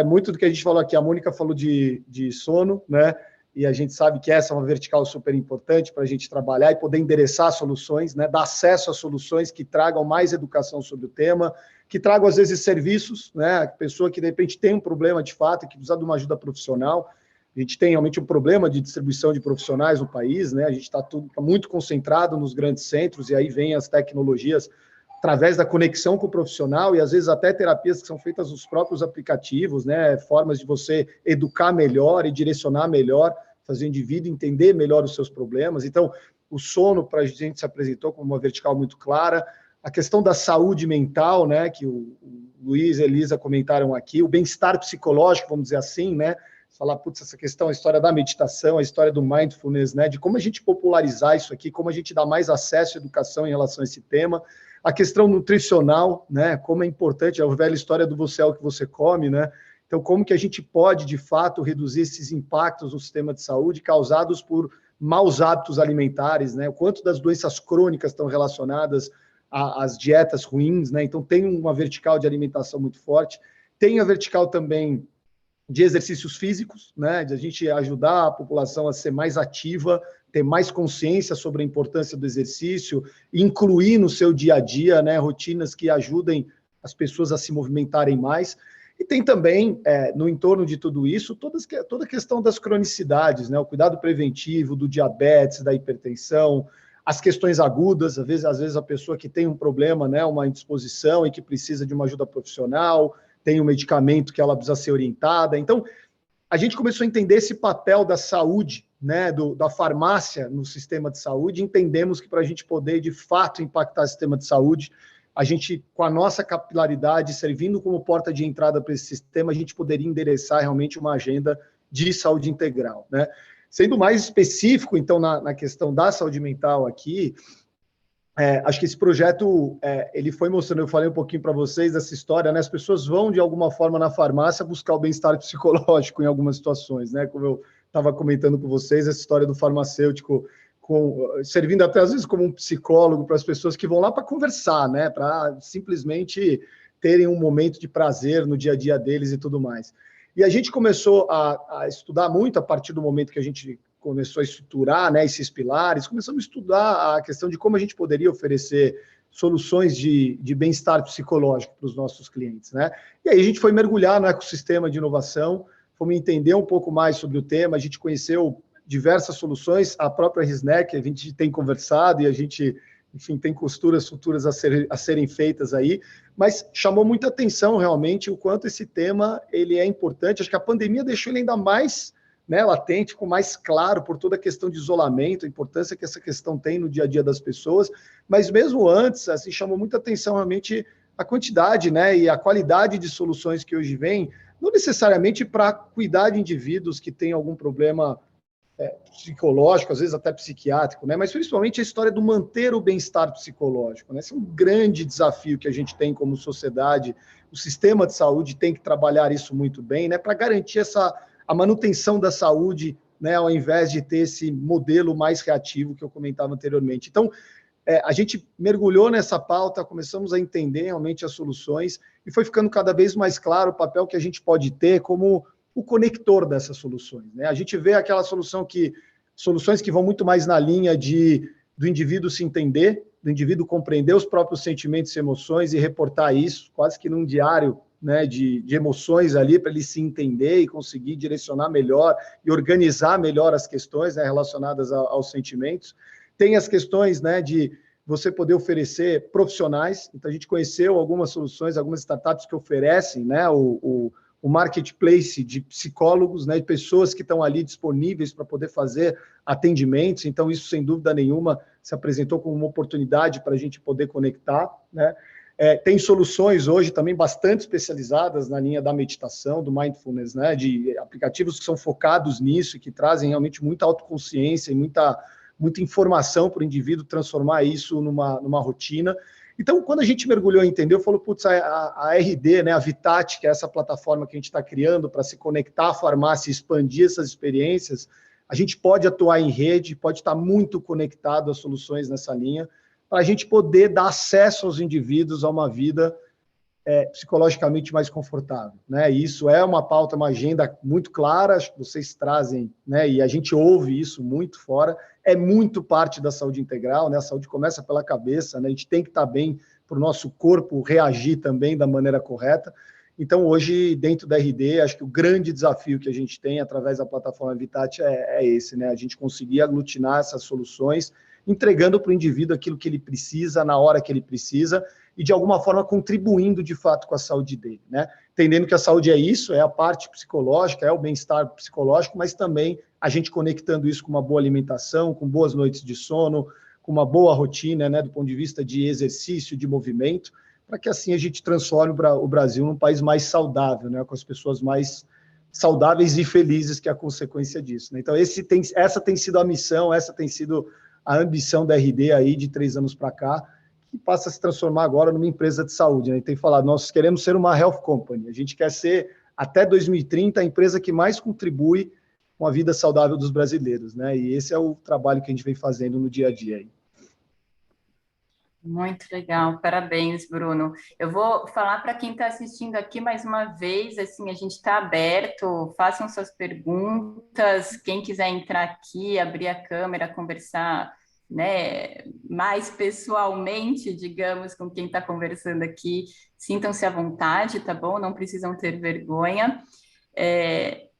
C: Muito do que a gente falou aqui, a Mônica falou de sono, né, e a gente sabe que essa é uma vertical super importante para a gente trabalhar e poder endereçar soluções, né, dar acesso a soluções que tragam mais educação sobre o tema, que tragam, às vezes, serviços, né, a pessoa que, de repente, tem um problema de fato e que precisa de uma ajuda profissional. A gente tem realmente um problema de distribuição de profissionais no país, né, a gente está muito concentrado nos grandes centros, e aí vem as tecnologias através da conexão com o profissional, e às vezes até terapias que são feitas nos próprios aplicativos, né, formas de você educar melhor e direcionar melhor, fazer o indivíduo entender melhor os seus problemas. Então, o sono, para a gente, se apresentou como uma vertical muito clara, a questão da saúde mental, né, que o Luiz e a Elisa comentaram aqui, o bem-estar psicológico, vamos dizer assim, né, falar, putz, essa questão, a história da meditação, a história do mindfulness, né, de como a gente popularizar isso aqui, como a gente dá mais acesso à educação em relação a esse tema, a questão nutricional, né, como é importante, a velha história do você é o que você come, né, então como que a gente pode, de fato, reduzir esses impactos no sistema de saúde causados por maus hábitos alimentares, né, o quanto das doenças crônicas estão relacionadas às dietas ruins, né, então tem uma vertical de alimentação muito forte, tem a vertical também de exercícios físicos, né, de a gente ajudar a população a ser mais ativa, ter mais consciência sobre a importância do exercício, incluir no seu dia a dia, né, rotinas que ajudem as pessoas a se movimentarem mais. E tem também, no entorno de tudo isso, toda a questão das cronicidades, né, o cuidado preventivo do diabetes, da hipertensão, as questões agudas, às vezes a pessoa que tem um problema, né, uma indisposição e que precisa de uma ajuda profissional, tem um medicamento que ela precisa ser orientada. Então, a gente começou a entender esse papel da saúde, né, da farmácia no sistema de saúde, entendemos que para a gente poder, de fato, impactar o sistema de saúde, a gente, com a nossa capilaridade, servindo como porta de entrada para esse sistema, a gente poderia endereçar realmente uma agenda de saúde integral, né? Sendo mais específico, então, na questão da saúde mental aqui, acho que esse projeto, ele foi mostrando, eu falei um pouquinho para vocês dessa história, né? As pessoas vão, de alguma forma, na farmácia buscar o bem-estar psicológico em algumas situações, né? Como eu estava comentando com vocês, essa história do farmacêutico servindo até, às vezes, como um psicólogo para as pessoas que vão lá para conversar, né? Para simplesmente terem um momento de prazer no dia a dia deles e tudo mais. E a gente começou a estudar muito a partir do momento que a gente começou a estruturar, né, esses pilares, começamos a estudar a questão de como a gente poderia oferecer soluções de bem-estar psicológico para os nossos clientes, né? E aí a gente foi mergulhar no ecossistema de inovação, fomos entender um pouco mais sobre o tema, a gente conheceu diversas soluções, a própria Risnec, a gente tem conversado e a gente, enfim, tem costuras futuras a serem feitas aí, mas chamou muita atenção realmente o quanto esse tema ele é importante. Acho que a pandemia deixou ele ainda mais, né, latente, ficou mais claro por toda a questão de isolamento, a importância que essa questão tem no dia a dia das pessoas, mas mesmo antes, assim, chamou muita atenção realmente a quantidade, né, e a qualidade de soluções que hoje vem, não necessariamente para cuidar de indivíduos que têm algum problema psicológico, às vezes até psiquiátrico, né? Mas principalmente a história do manter o bem-estar psicológico, né? Esse é um grande desafio que a gente tem como sociedade. O sistema de saúde tem que trabalhar isso muito bem, né? Para garantir a manutenção da saúde, né? Ao invés de ter esse modelo mais reativo que eu comentava anteriormente. Então, a gente mergulhou nessa pauta, começamos a entender realmente as soluções e foi ficando cada vez mais claro o papel que a gente pode ter como o conector dessas soluções, né? A gente vê aquela soluções que vão muito mais na linha do indivíduo se entender, do indivíduo compreender os próprios sentimentos e emoções e reportar isso, quase que num diário né, de emoções ali para ele se entender e conseguir direcionar melhor e organizar melhor as questões, né, relacionadas aos sentimentos. Tem as questões, né, de você poder oferecer profissionais. Então, a gente conheceu algumas soluções, algumas startups que oferecem, né, o marketplace de psicólogos, né, de pessoas que estão ali disponíveis para poder fazer atendimentos. Então, isso, sem dúvida nenhuma, se apresentou como uma oportunidade para a gente poder conectar, né? Tem soluções hoje também bastante especializadas na linha da meditação, do mindfulness, né, de aplicativos que são focados nisso e que trazem realmente muita autoconsciência e muita informação para o indivíduo transformar isso numa rotina. Então, quando a gente mergulhou e entendeu, falou, putz, a RD, né, a Vitat, que é essa plataforma que a gente está criando para se conectar à farmácia e expandir essas experiências, a gente pode atuar em rede, pode estar muito conectado às soluções nessa linha, para a gente poder dar acesso aos indivíduos a uma vida psicologicamente mais confortável, né? E isso é uma pauta, uma agenda muito clara, acho que vocês trazem, né? E a gente ouve isso muito fora, é muito parte da saúde integral, né? A saúde começa pela cabeça, né? A gente tem que estar bem para o nosso corpo reagir também da maneira correta. Então, hoje, dentro da RD, acho que o grande desafio que a gente tem através da plataforma Vitat é esse, né? A gente conseguir aglutinar essas soluções, entregando para o indivíduo aquilo que ele precisa, na hora que ele precisa, e de alguma forma contribuindo de fato com a saúde dele, né? Entendendo que a saúde é isso, é a parte psicológica, é o bem-estar psicológico, mas também a gente conectando isso com uma boa alimentação, com boas noites de sono, com uma boa rotina, né, do ponto de vista de exercício, de movimento, para que assim a gente transforme o Brasil num país mais saudável, né, com as pessoas mais saudáveis e felizes, que é a consequência disso, né? Então, essa tem sido a missão, essa tem sido a ambição da RD aí de 3 anos para cá, que passa a se transformar agora numa empresa de saúde, né? E tem falado, nós queremos ser uma health company, a gente quer ser, até 2030, a empresa que mais contribui com a vida saudável dos brasileiros, né? E esse é o trabalho que a gente vem fazendo no dia a dia aí.
A: Muito legal, parabéns, Bruno. Eu vou falar para quem está assistindo aqui mais uma vez, assim, a gente está aberto, façam suas perguntas, quem quiser entrar aqui, abrir a câmera, conversar, né, mais pessoalmente, digamos, com quem está conversando aqui, sintam-se à vontade, tá bom? Não precisam ter vergonha.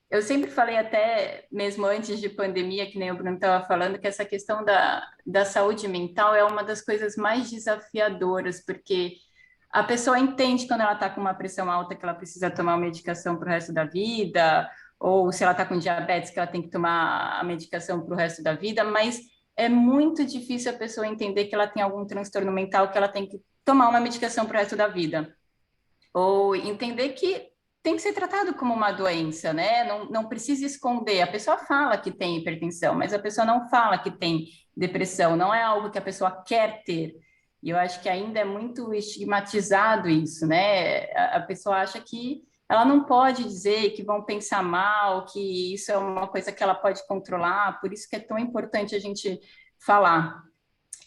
A: Eu sempre falei, até mesmo antes de pandemia, que nem o Bruno estava falando, que essa questão da saúde mental é uma das coisas mais desafiadoras, porque a pessoa entende quando ela está com uma pressão alta que ela precisa tomar uma medicação para o resto da vida, ou se ela está com diabetes que ela tem que tomar a medicação para o resto da vida, mas é muito difícil a pessoa entender que ela tem algum transtorno mental que ela tem que tomar uma medicação para o resto da vida. Ou entender que tem que ser tratado como uma doença, né? Não precisa esconder. A pessoa fala que tem hipertensão, mas a pessoa não fala que tem depressão. Não é algo que a pessoa quer ter. E eu acho que ainda é muito estigmatizado isso, né? A pessoa acha que ela não pode dizer, que vão pensar mal, que isso é uma coisa que ela pode controlar. Por isso que é tão importante a gente falar.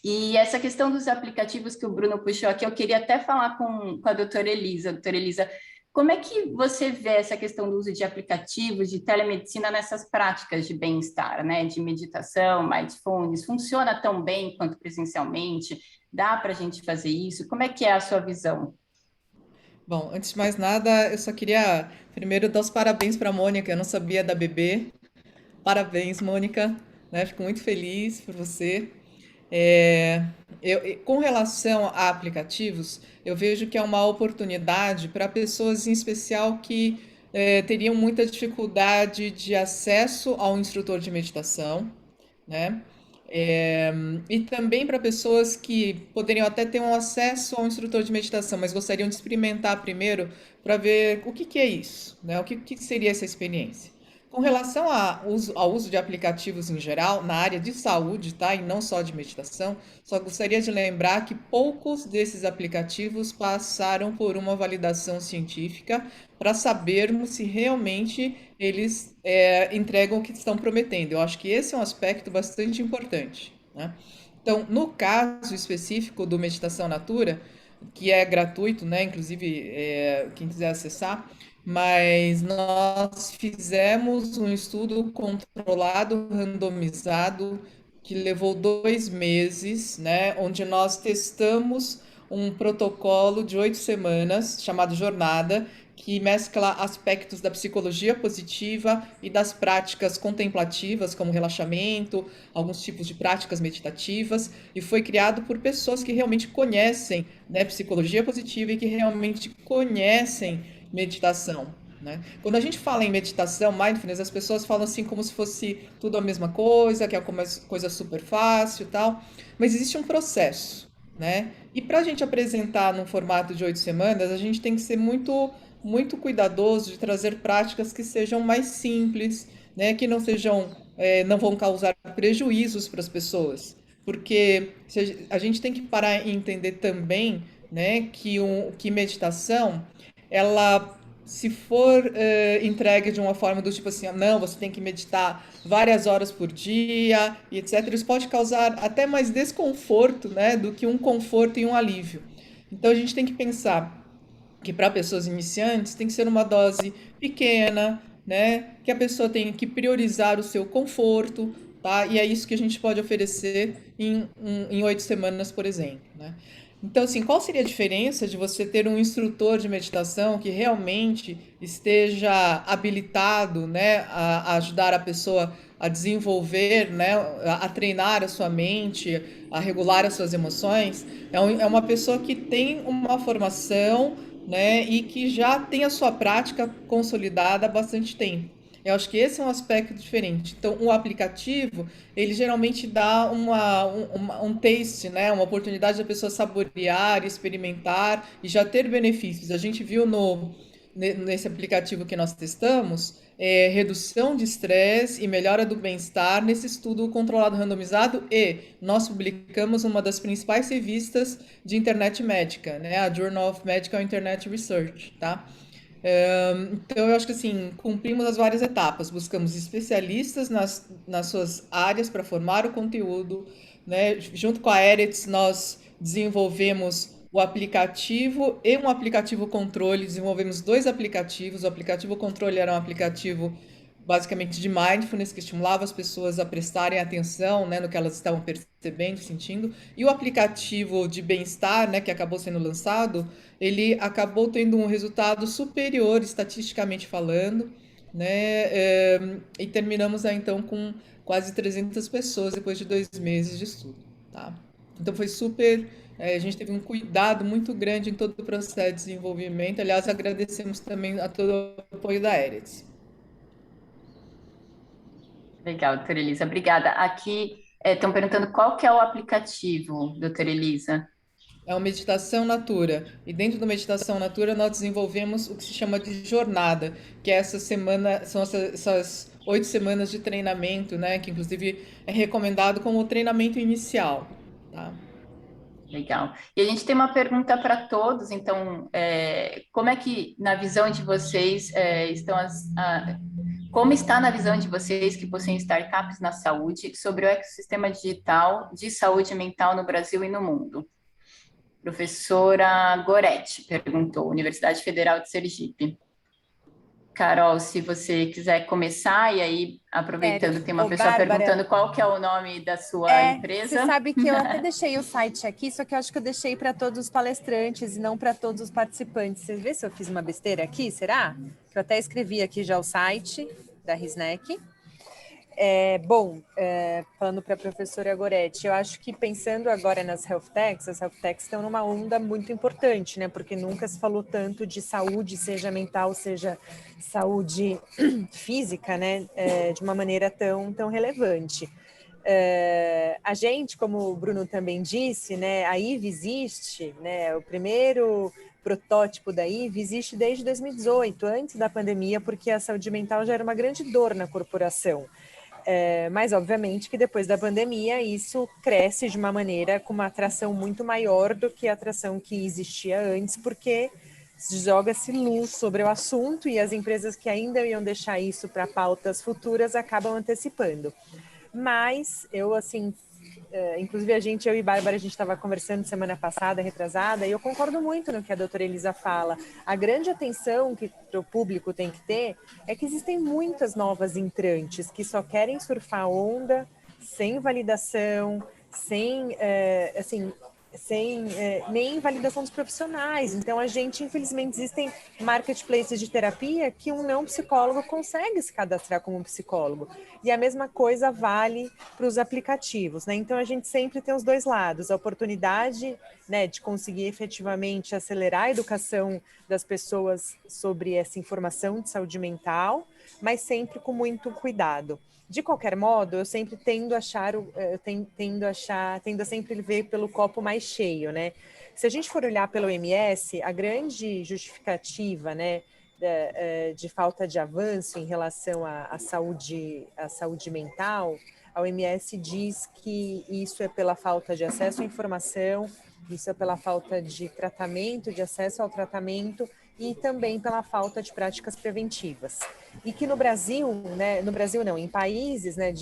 A: E essa questão dos aplicativos que o Bruno puxou aqui, eu queria até falar com a doutora Elisa. Doutora Elisa, como é que você vê essa questão do uso de aplicativos, de telemedicina nessas práticas de bem-estar, né? De meditação, mindfulness, funciona tão bem quanto presencialmente? Dá para a gente fazer isso? Como é que é a sua visão?
B: Bom, antes de mais nada, eu só queria primeiro dar os parabéns para a Mônica, eu não sabia da bebê. Parabéns, Mônica, né? Fico muito feliz por você. Com relação a aplicativos, eu vejo que é uma oportunidade para pessoas em especial que teriam muita dificuldade de acesso ao instrutor de meditação, né? E também para pessoas que poderiam até ter um acesso ao instrutor de meditação, mas gostariam de experimentar primeiro para ver o que é isso, né? O que seria essa experiência. Com relação ao uso de aplicativos em geral, na área de saúde, tá? E não só de meditação, só gostaria de lembrar que poucos desses aplicativos passaram por uma validação científica para sabermos se realmente eles entregam o que estão prometendo. Eu acho que esse é um aspecto bastante importante, né? Então, no caso específico do Meditação Natura, que é gratuito, né? Inclusive, quem quiser acessar, mas nós fizemos um estudo controlado, randomizado, que levou 2 meses, né? Onde nós testamos um protocolo de 8 semanas, chamado Jornada, que mescla aspectos da psicologia positiva e das práticas contemplativas, como relaxamento, alguns tipos de práticas meditativas, e foi criado por pessoas que realmente conhecem, né, psicologia positiva e que realmente conhecem meditação, né? Quando a gente fala em meditação, mindfulness, as pessoas falam assim como se fosse tudo a mesma coisa, que é uma coisa super fácil e tal, mas existe um processo, né? E para a gente apresentar num formato de 8 semanas, a gente tem que ser muito cuidadoso de trazer práticas que sejam mais simples, né? Que não sejam, não vão causar prejuízos para as pessoas, porque a gente tem que parar e entender também, né? Que meditação, ela se for entregue de uma forma do tipo assim, não, você tem que meditar várias horas por dia, e etc., isso pode causar até mais desconforto, né, do que um conforto e um alívio. Então a gente tem que pensar que para pessoas iniciantes tem que ser uma dose pequena, né, que a pessoa tem que priorizar o seu conforto, tá? E é isso que a gente pode oferecer em 8 semanas, por exemplo, né? Então, assim, qual seria a diferença de você ter um instrutor de meditação que realmente esteja habilitado, né, a ajudar a pessoa a desenvolver, né, a treinar a sua mente, a regular as suas emoções? É uma pessoa que tem uma formação, né, e que já tem a sua prática consolidada há bastante tempo. Eu acho que esse é um aspecto diferente. Então, o aplicativo, ele geralmente dá um taste, né? Uma oportunidade da pessoa saborear, experimentar e já ter benefícios. A gente viu nesse aplicativo que nós testamos, redução de estresse e melhora do bem-estar nesse estudo controlado randomizado, e nós publicamos uma das principais revistas de internet médica, né? A Journal of Medical Internet Research, tá? Então, eu acho que assim, cumprimos as várias etapas, buscamos especialistas nas suas áreas para formar o conteúdo, né? Junto com a Eretz, nós desenvolvemos o aplicativo e um aplicativo controle, desenvolvemos 2 aplicativos. O aplicativo controle era um aplicativo basicamente de mindfulness, que estimulava as pessoas a prestarem atenção, né, no que elas estavam percebendo, sentindo. E o aplicativo de bem-estar, né, que acabou sendo lançado, ele acabou tendo um resultado superior, estatisticamente falando, né, e terminamos aí, então, com quase 300 pessoas depois de 2 meses de estudo, tá? Então foi super, a gente teve um cuidado muito grande em todo o processo de desenvolvimento. Aliás, agradecemos também a todo o apoio da Eretz.
A: Legal, doutora Elisa, obrigada. Aqui estão perguntando qual que é o aplicativo, doutora Elisa.
B: É uma meditação natura. E dentro da meditação natura, nós desenvolvemos o que se chama de jornada, que é essa semana, são essas 8 semanas de treinamento, né? Que inclusive é recomendado como treinamento inicial, tá?
A: Legal. E a gente tem uma pergunta para todos, então, como é que, na visão de vocês, como está na visão de vocês que possuem startups na saúde sobre o ecossistema digital de saúde mental no Brasil e no mundo? Professora Goretti perguntou, Universidade Federal de Sergipe. Carol, se você quiser começar, e aí, aproveitando, tem uma pessoa
F: Bárbara,
A: perguntando qual que é o nome da sua empresa.
F: Você sabe que eu até deixei o site aqui, só que eu acho que eu deixei para todos os palestrantes e não para todos os participantes. Você vê se eu fiz uma besteira aqui, será? Eu até escrevi aqui já o site da RISNEC. Falando para a professora Goretti, eu acho que pensando agora nas health techs, as health techs estão numa onda muito importante, né? Porque nunca se falou tanto de saúde, seja mental, seja saúde física, né? De uma maneira tão relevante. A gente, como o Bruno também disse, né? A IVE existe, né? O primeiro protótipo da IVE existe desde 2018, antes da pandemia, porque a saúde mental já era uma grande dor na corporação. Mas, obviamente, que depois da pandemia isso cresce de uma maneira com uma atração muito maior do que a atração que existia antes, porque joga-se luz sobre o assunto e as empresas que ainda iam deixar isso para pautas futuras acabam antecipando. Mas eu, assim, inclusive eu e Bárbara, a gente estava conversando semana passada, retrasada, e eu concordo muito no que a doutora Elisa fala. A grande atenção que o público tem que ter é que existem muitas novas entrantes que só querem surfar a onda, sem validação, sem, assim, nem validação dos profissionais. Então, infelizmente, existem marketplaces de terapia que um não psicólogo consegue se cadastrar como psicólogo. E a mesma coisa vale para os aplicativos, né? Então, a gente sempre tem os dois lados, a oportunidade, né, de conseguir efetivamente acelerar a educação das pessoas sobre essa informação de saúde mental, mas sempre com muito cuidado. De qualquer modo, eu sempre tendo a sempre ver pelo copo mais cheio, né? Se a gente for olhar pelo OMS, a grande justificativa, né, de falta de avanço em relação à saúde mental, a OMS diz que isso é pela falta de acesso à informação, isso é pela falta de tratamento, de acesso ao tratamento, e também pela falta de práticas preventivas. E que no Brasil, né, em países, né,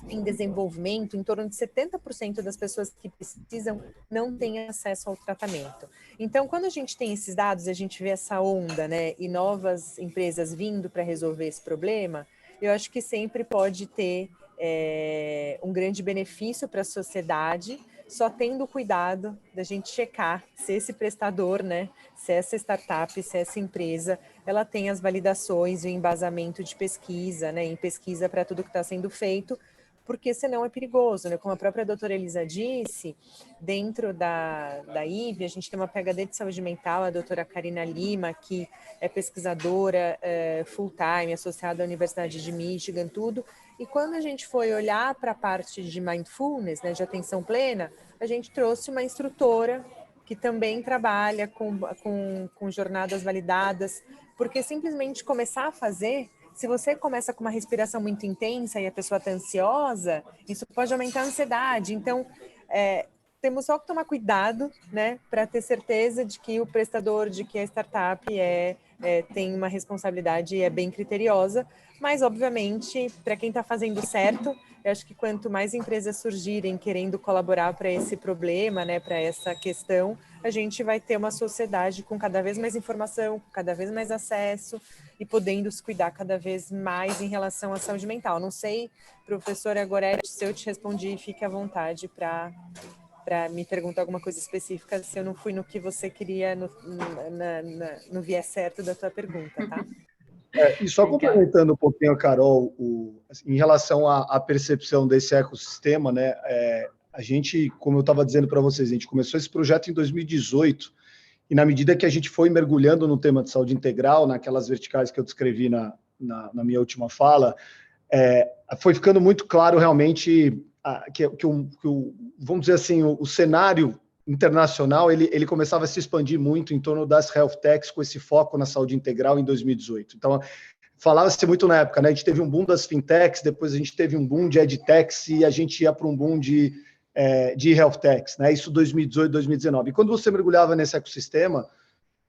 F: em desenvolvimento, em torno de 70% das pessoas que precisam não têm acesso ao tratamento. Então, quando a gente tem esses dados, a gente vê essa onda, né, e novas empresas vindo para resolver esse problema, eu acho que sempre pode ter um grande benefício para a sociedade, só tendo cuidado da gente checar se esse prestador, né, se essa startup, se essa empresa, ela tem as validações e o embasamento de pesquisa, né, em pesquisa para tudo que está sendo feito, porque senão é perigoso, né? Como a própria doutora Elisa disse, dentro da IVE, a gente tem uma PhD de saúde mental, a doutora Karina Lima, que é pesquisadora full-time, associada à Universidade de Michigan, tudo. E quando a gente foi olhar para a parte de mindfulness, né, de atenção plena, a gente trouxe uma instrutora que também trabalha com jornadas validadas, porque simplesmente começar a fazer, se você começa com uma respiração muito intensa e a pessoa está ansiosa, isso pode aumentar a ansiedade. Então, temos só que tomar cuidado, né, para ter certeza de que o prestador, de que a startup tem uma responsabilidade e é bem criteriosa, mas, obviamente, para quem está fazendo certo, eu acho que quanto mais empresas surgirem querendo colaborar para esse problema, né, para essa questão, a gente vai ter uma sociedade com cada vez mais informação, com cada vez mais acesso e podendo se cuidar cada vez mais em relação à saúde mental. Não sei, professora Goretti, se eu te respondi, fique à vontade para me perguntar alguma coisa específica, se eu não fui no que você queria, no viés certo da tua pergunta, tá?
C: E só complementando um pouquinho a Carol, em relação à percepção desse ecossistema, né, a gente, como eu estava dizendo para vocês, a gente começou esse projeto em 2018, e na medida que a gente foi mergulhando no tema de saúde integral, naquelas verticais que eu descrevi na minha última fala, foi ficando muito claro realmente que vamos dizer assim, o cenário internacional, ele começava a se expandir muito em torno das health techs, com esse foco na saúde integral em 2018. Então, falava-se muito na época, né? A gente teve um boom das fintechs, depois a gente teve um boom de edtechs e a gente ia para um boom de health techs, né? Isso 2018, 2019. E quando você mergulhava nesse ecossistema,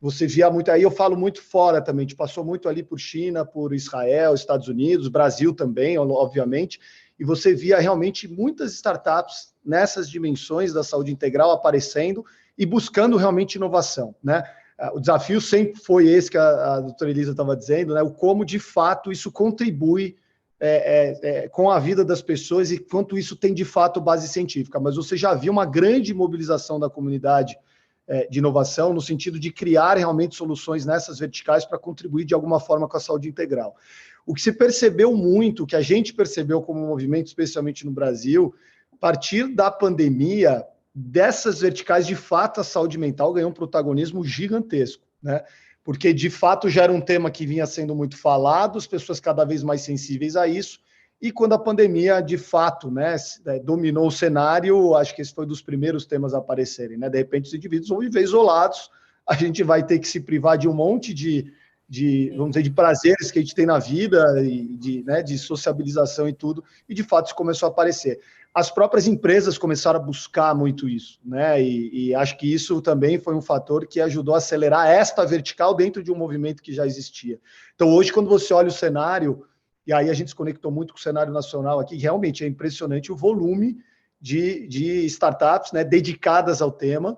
C: você via muito, aí eu falo muito fora também, a gente passou muito ali por China, por Israel, Estados Unidos, Brasil também, obviamente, e você via realmente muitas startups nessas dimensões da saúde integral aparecendo e buscando realmente inovação, né? O desafio sempre foi esse que a doutora Elisa estava dizendo, né? O como, de fato, isso contribui com a vida das pessoas e quanto isso tem, de fato, base científica. Mas você já viu uma grande mobilização da comunidade de inovação, no sentido de criar realmente soluções nessas verticais para contribuir de alguma forma com a saúde integral. O que se percebeu muito, o que a gente percebeu como movimento, especialmente no Brasil, a partir da pandemia, dessas verticais, de fato, a saúde mental ganhou um protagonismo gigantesco, né? Porque, de fato, já era um tema que vinha sendo muito falado, as pessoas cada vez mais sensíveis a isso, e quando a pandemia, de fato, né, dominou o cenário, acho que esse foi dos primeiros temas a aparecerem, né? De repente, os indivíduos vão viver isolados, a gente vai ter que se privar de um monte de vamos dizer, de prazeres que a gente tem na vida, e de sociabilização e tudo, e de fato isso começou a aparecer. As próprias empresas começaram a buscar muito isso, né? E acho que isso também foi um fator que ajudou a acelerar esta vertical dentro de um movimento que já existia. Então, hoje, quando você olha o cenário, e aí a gente se conectou muito com o cenário nacional aqui, realmente é impressionante o volume de startups, né, dedicadas ao tema,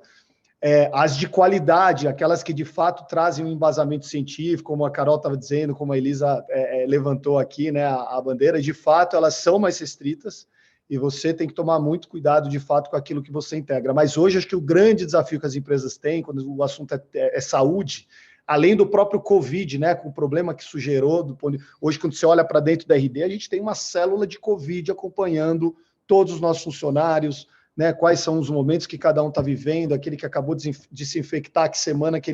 C: as de qualidade, aquelas que de fato trazem um embasamento científico, como a Carol estava dizendo, como a Elisa levantou aqui, né, a bandeira, de fato elas são mais restritas, e você tem que tomar muito cuidado, de fato, com aquilo que você integra. Mas hoje, acho que o grande desafio que as empresas têm, quando o assunto é saúde, além do próprio Covid, né, com o problema que isso gerou, hoje, quando você olha para dentro da RD, a gente tem uma célula de Covid acompanhando todos os nossos funcionários, né, quais são os momentos que cada um está vivendo, aquele que acabou de se infectar, que semana, que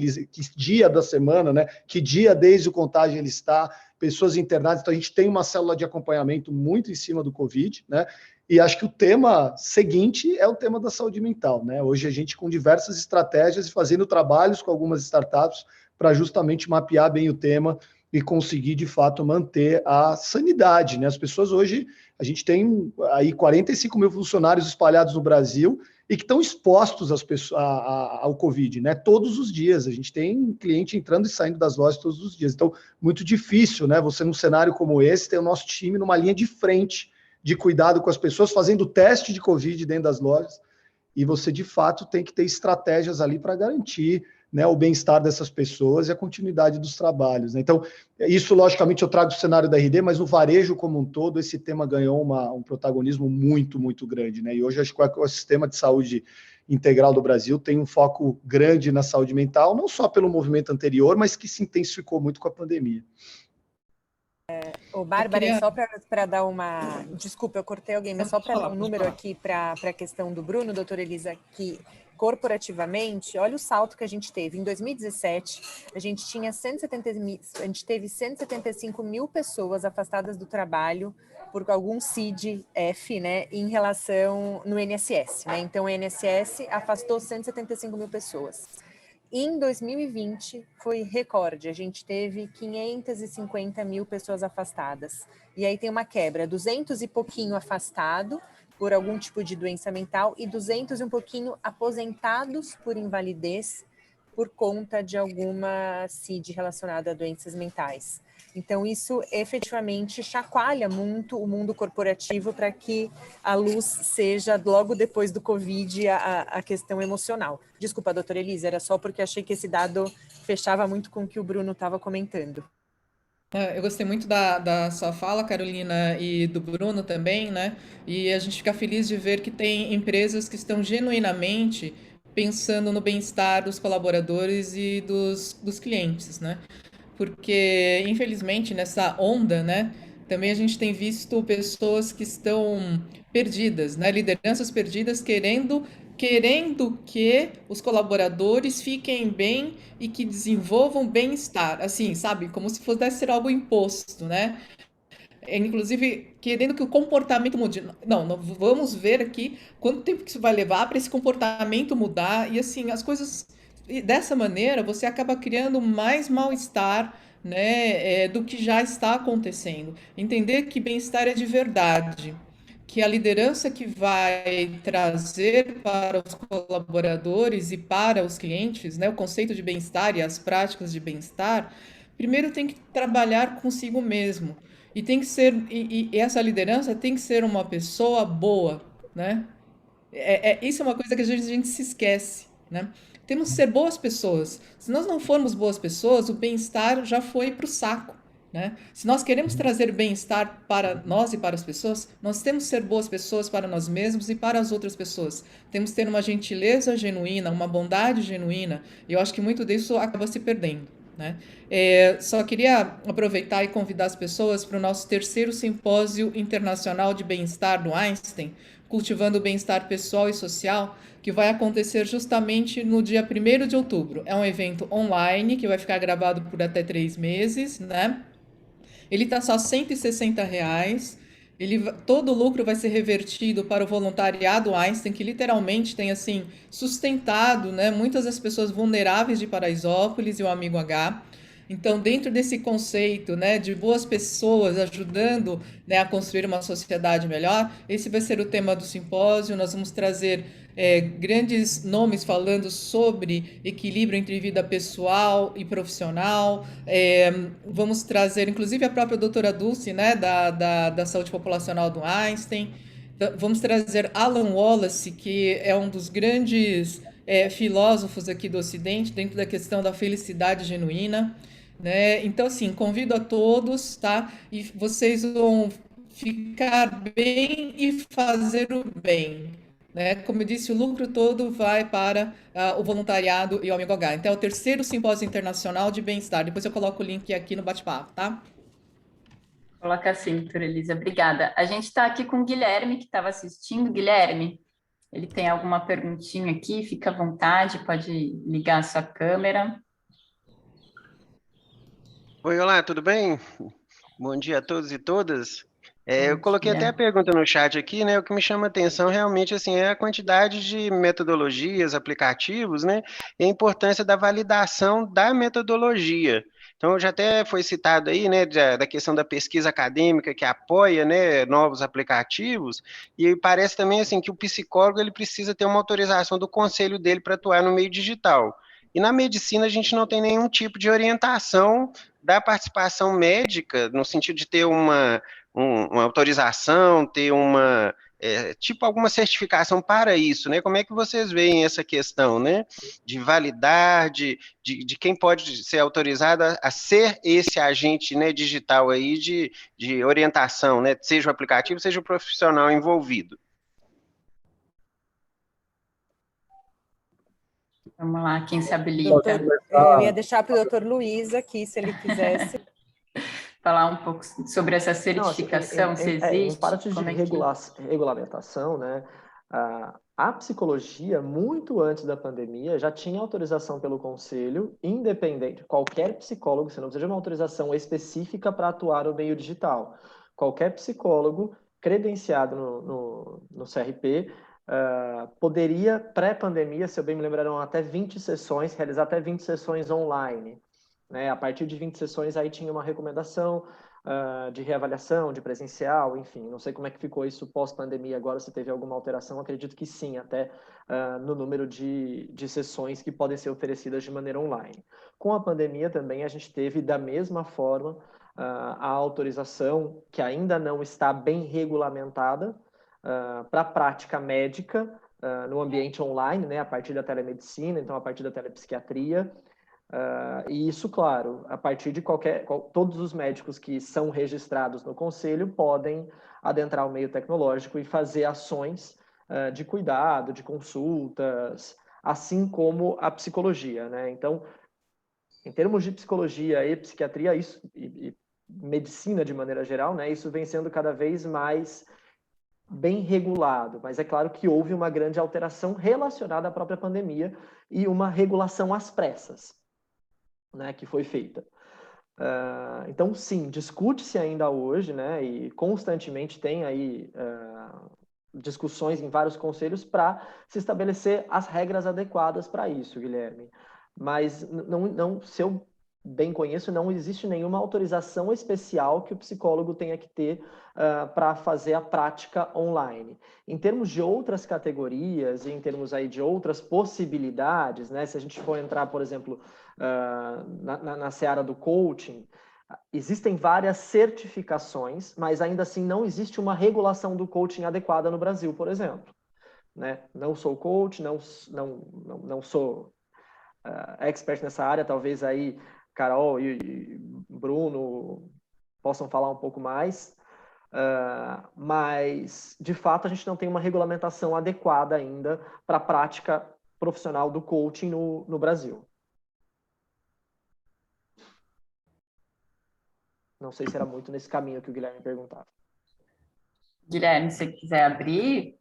C: dia da semana, né, que dia desde o contágio ele está, pessoas internadas. Então, a gente tem uma célula de acompanhamento muito em cima do Covid, né, e acho que o tema seguinte é o tema da saúde mental, né? Hoje a gente com diversas estratégias e fazendo trabalhos com algumas startups para justamente mapear bem o tema e conseguir, de fato, manter a sanidade, né? As pessoas hoje, a gente tem aí 45 mil funcionários espalhados no Brasil e que estão expostos ao Covid, né? Todos os dias. A gente tem cliente entrando e saindo das lojas todos os dias. Então, muito difícil, né? Você, num cenário como esse, ter o nosso time numa linha de frente de cuidado com as pessoas, fazendo teste de Covid dentro das lojas, e você, de fato, tem que ter estratégias ali para garantir, né, o bem-estar dessas pessoas e a continuidade dos trabalhos, né? Então, isso, logicamente, eu trago o cenário da RD, mas no varejo como um todo, esse tema ganhou um protagonismo muito, muito grande, né? E hoje, acho que o ecossistema de saúde integral do Brasil tem um foco grande na saúde mental, não só pelo movimento anterior, mas que se intensificou muito com a pandemia.
F: Ô, Bárbara, só para dar uma... Desculpa, eu cortei alguém, mas só para dar um número aqui para a questão do Bruno, doutora Elisa, que corporativamente, olha o salto que a gente teve. Em 2017, a gente teve 175 mil pessoas afastadas do trabalho por algum CID-F, né, em relação no INSS, né? Então, o INSS afastou 175 mil pessoas. Em 2020, foi recorde, a gente teve 550 mil pessoas afastadas. E aí tem uma quebra, 200 e pouquinho afastado por algum tipo de doença mental e 200 e um pouquinho aposentados por invalidez por conta de alguma CID relacionada a doenças mentais. Então, isso efetivamente chacoalha muito o mundo corporativo para que a luz seja, logo depois do Covid, a questão emocional. Desculpa, doutora Elisa, era só porque achei que esse dado fechava muito com o que o Bruno estava comentando.
B: Eu gostei muito da sua fala, Carolina, e do Bruno também, né? E a gente fica feliz de ver que tem empresas que estão genuinamente pensando no bem-estar dos colaboradores e dos clientes, né? Porque, infelizmente, nessa onda, né, também a gente tem visto pessoas que estão perdidas, né, lideranças perdidas querendo que os colaboradores fiquem bem e que desenvolvam bem-estar, assim, sabe, como se pudesse ser algo imposto, né? Inclusive querendo que o comportamento mude. Não, vamos ver aqui quanto tempo que isso vai levar para esse comportamento mudar. E assim, as coisas. E dessa maneira, você acaba criando mais mal-estar, né, do que já está acontecendo. Entender que bem-estar é de verdade. Que a liderança que vai trazer para os colaboradores e para os clientes, né, o conceito de bem-estar e as práticas de bem-estar, primeiro tem que trabalhar consigo mesmo. E tem que ser, e essa liderança tem que ser uma pessoa boa, né? Isso é uma coisa que a gente se esquece, né? Temos que ser boas pessoas. Se nós não formos boas pessoas, o bem-estar já foi para o saco, né? Se nós queremos trazer bem-estar para nós e para as pessoas, nós temos que ser boas pessoas para nós mesmos e para as outras pessoas. Temos que ter uma gentileza genuína, uma bondade genuína. E eu acho que muito disso acaba se perdendo, né? Só queria aproveitar e convidar as pessoas para o nosso terceiro simpósio internacional de bem-estar do Einstein, cultivando o bem-estar pessoal e social, que vai acontecer justamente no dia 1º de outubro. É um evento online que vai ficar gravado por até 3 meses, né? Ele está só R$160. Todo o lucro vai ser revertido para o voluntariado Einstein, que literalmente tem assim sustentado, né, muitas das pessoas vulneráveis de Paraisópolis e o Amigo H. Então, dentro desse conceito, né, de boas pessoas ajudando, né, a construir uma sociedade melhor, esse vai ser o tema do simpósio. Nós vamos trazer grandes nomes falando sobre equilíbrio entre vida pessoal e profissional. Vamos trazer, inclusive, a própria doutora Dulce, né, da saúde populacional do Einstein. Vamos trazer Alan Wallace, que é um dos grandes filósofos aqui do Ocidente, dentro da questão da felicidade genuína, né? Então, assim, convido a todos, tá? E vocês vão ficar bem e fazer o bem, né? Como eu disse, o lucro todo vai para o voluntariado e o Amigo H. Então, é o terceiro simpósio internacional de bem-estar. Depois eu coloco o link aqui no bate-papo, tá?
A: Coloca assim, doutora Elisa, obrigada. A gente está aqui com o Guilherme, que estava assistindo. Guilherme, ele tem alguma perguntinha aqui, fica à vontade, pode ligar a sua câmera.
G: Oi, olá, tudo bem? Bom dia a todos e todas. Eu
A: Bom
G: coloquei até a
A: dia.
G: pergunta no chat aqui, né? O que me chama a atenção realmente assim é a quantidade de metodologias, aplicativos, né? E a importância da validação da metodologia. Então, já até foi citado aí, né, da questão da pesquisa acadêmica que apoia, né, novos aplicativos, e parece também assim que o psicólogo ele precisa ter uma autorização do conselho dele para atuar no meio digital. E na medicina a gente não tem nenhum tipo de orientação da participação médica, no sentido de ter uma autorização, ter tipo alguma certificação para isso, né? Como é que vocês veem essa questão, né? De validar, de quem pode ser autorizado a ser esse agente, né, digital aí de orientação, né? Seja o aplicativo, seja o profissional envolvido.
A: Vamos lá, quem se
F: Doutor,
A: habilita.
F: eu ia deixar para o doutor Luiz aqui, se ele quisesse.
A: Falar um pouco sobre essa
D: Não, assim,
A: certificação, se
D: em
A: existe,
D: parte de
A: como é que...
D: regulamentação, né, a psicologia, muito antes da pandemia, já tinha autorização pelo conselho, independente, qualquer psicólogo, você não precisa de uma autorização específica para atuar no meio digital. Qualquer psicólogo credenciado no CRP poderia, pré-pandemia, se eu bem me lembro, eram até 20 sessões, realizar até 20 sessões online. Né? A partir de 20 sessões, aí tinha uma recomendação de reavaliação, de presencial, enfim. Não sei como é que ficou isso pós-pandemia agora, se teve alguma alteração, acredito que sim, até no número de sessões que podem ser oferecidas de maneira online. Com a pandemia também a gente teve, da mesma forma, a autorização, que ainda não está bem regulamentada, para a prática médica no ambiente online, né, a partir da telemedicina, então a partir da telepsiquiatria, e isso, claro, a partir de todos os médicos que são registrados no conselho podem adentrar o meio tecnológico e fazer ações de cuidado, de consultas, assim como a psicologia, né? Então, em termos de psicologia e psiquiatria, isso, e medicina de maneira geral, né? Isso vem sendo cada vez mais bem regulado, mas é claro que houve uma grande alteração relacionada à própria pandemia e uma regulação às pressas, né, que foi feita. Então, sim, discute-se ainda hoje, né, e constantemente tem aí discussões em vários conselhos para se estabelecer as regras adequadas para isso, Guilherme. Mas, não, se eu bem conheço, não existe nenhuma autorização especial que o psicólogo tenha que ter para fazer a prática online. Em termos de outras categorias e em termos aí de outras possibilidades, né, se a gente for entrar, por exemplo, na seara do coaching, existem várias certificações, mas ainda assim não existe uma regulação do coaching adequada no Brasil, por exemplo. Né? Não sou coach, não sou expert nessa área, talvez aí Carol e Bruno possam falar um pouco mais, mas de fato a gente não tem uma regulamentação adequada ainda para a prática profissional do coaching no Brasil. Não sei se era muito nesse caminho que o Guilherme perguntava.
A: Guilherme, se você quiser abrir,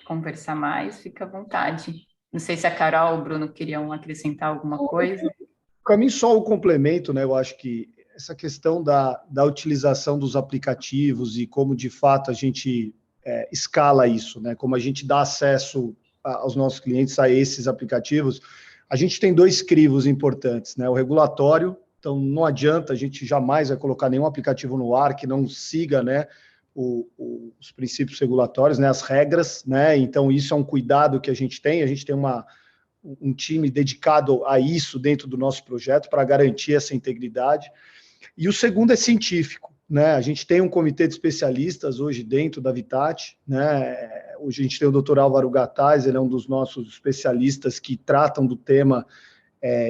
A: conversar mais, fica à vontade. Não sei se a Carol ou o Bruno queriam acrescentar alguma coisa.
C: Para mim, só o complemento, né? Eu acho que essa questão da utilização dos aplicativos e como, de fato, a gente escala isso, né? Como a gente dá acesso aos nossos clientes a esses aplicativos, a gente tem dois crivos importantes, né? O regulatório, então não adianta, a gente jamais vai colocar nenhum aplicativo no ar que não siga, né, os princípios regulatórios, né, as regras, né? Então isso é um cuidado que a gente tem um time dedicado a isso dentro do nosso projeto para garantir essa integridade. E o segundo é científico, né? A gente tem um comitê de especialistas hoje dentro da Vitat, né? Hoje a gente tem o Dr. Álvaro Gattais, ele é um dos nossos especialistas que tratam do tema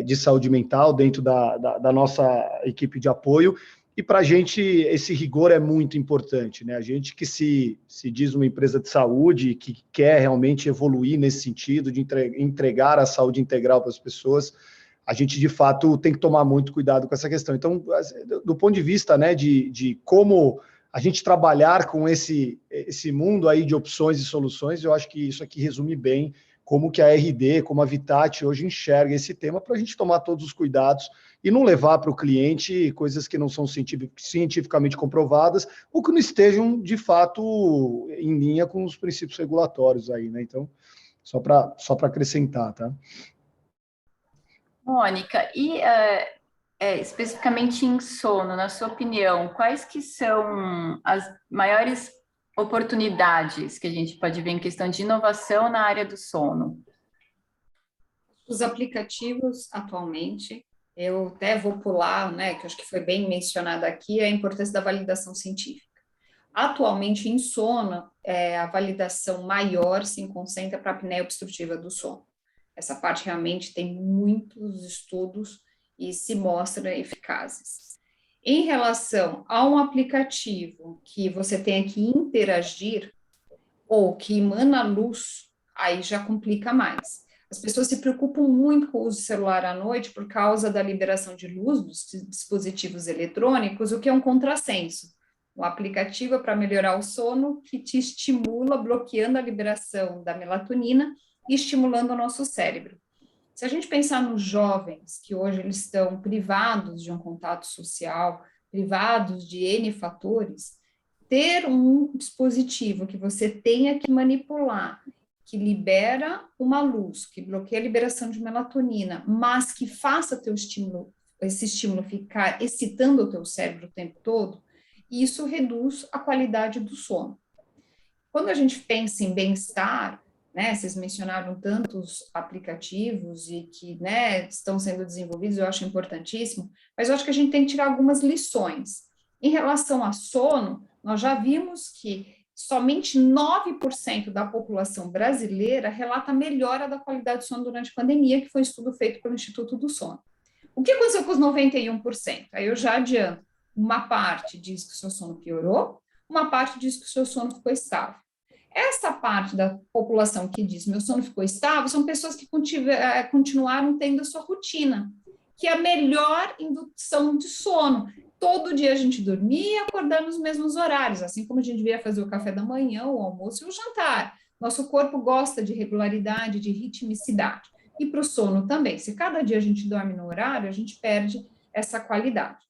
C: de saúde mental dentro da nossa equipe de apoio, E para a gente, esse rigor é muito importante, né? A gente que se diz uma empresa de saúde, que quer realmente evoluir nesse sentido, de entregar a saúde integral para as pessoas, a gente, de fato, tem que tomar muito cuidado com essa questão. Então, do ponto de vista, né, de como a gente trabalhar com esse mundo aí de opções e soluções, eu acho que isso aqui resume bem como que a RD, como a Vitat hoje enxerga esse tema, para a gente tomar todos os cuidados e não levar para o cliente coisas que não são cientificamente comprovadas ou que não estejam, de fato, em linha com os princípios regulatórios aí, né? Então, só para acrescentar, tá?
A: Mônica, e especificamente em sono, na sua opinião, quais que são as maiores oportunidades que a gente pode ver em questão de inovação na área do sono?
E: Os aplicativos, atualmente, eu até vou pular, né, que acho que foi bem mencionado aqui, a importância da validação científica. Atualmente, em sono, a validação maior se concentra para a apneia obstrutiva do sono. Essa parte realmente tem muitos estudos e se mostram eficazes. Em relação a um aplicativo que você tenha que interagir ou que emana luz, aí já complica mais. As pessoas se preocupam muito com o uso do celular à noite por causa da liberação de luz dos dispositivos eletrônicos, o que é um contrassenso. Um aplicativo é para melhorar o sono que te estimula, bloqueando a liberação da melatonina e estimulando o nosso cérebro. Se a gente pensar nos jovens, que hoje eles estão privados de um contato social, privados de N fatores, ter um dispositivo que você tenha que manipular, que libera uma luz, que bloqueia a liberação de melatonina, mas que faça esse estímulo ficar excitando o teu cérebro o tempo todo, isso reduz a qualidade do sono. Quando a gente pensa em bem-estar, né, vocês mencionaram tantos aplicativos e que, né, estão sendo desenvolvidos, eu acho importantíssimo, mas eu acho que a gente tem que tirar algumas lições. Em relação a sono, nós já vimos que somente 9% da população brasileira relata melhora da qualidade do sono durante a pandemia, que foi um estudo feito pelo Instituto do Sono. O que aconteceu com os 91%? Aí eu já adianto. Uma parte diz que o seu sono piorou, uma parte diz que o seu sono ficou estável. Essa parte da população que diz meu sono ficou estável são pessoas que continuaram tendo a sua rotina, que é a melhor indução de sono. Todo dia a gente dormia e acordar nos mesmos horários, assim como a gente devia fazer o café da manhã, o almoço e o jantar. Nosso corpo gosta de regularidade, de ritmicidade. E para o sono também. Se cada dia a gente dorme no horário, a gente perde essa qualidade.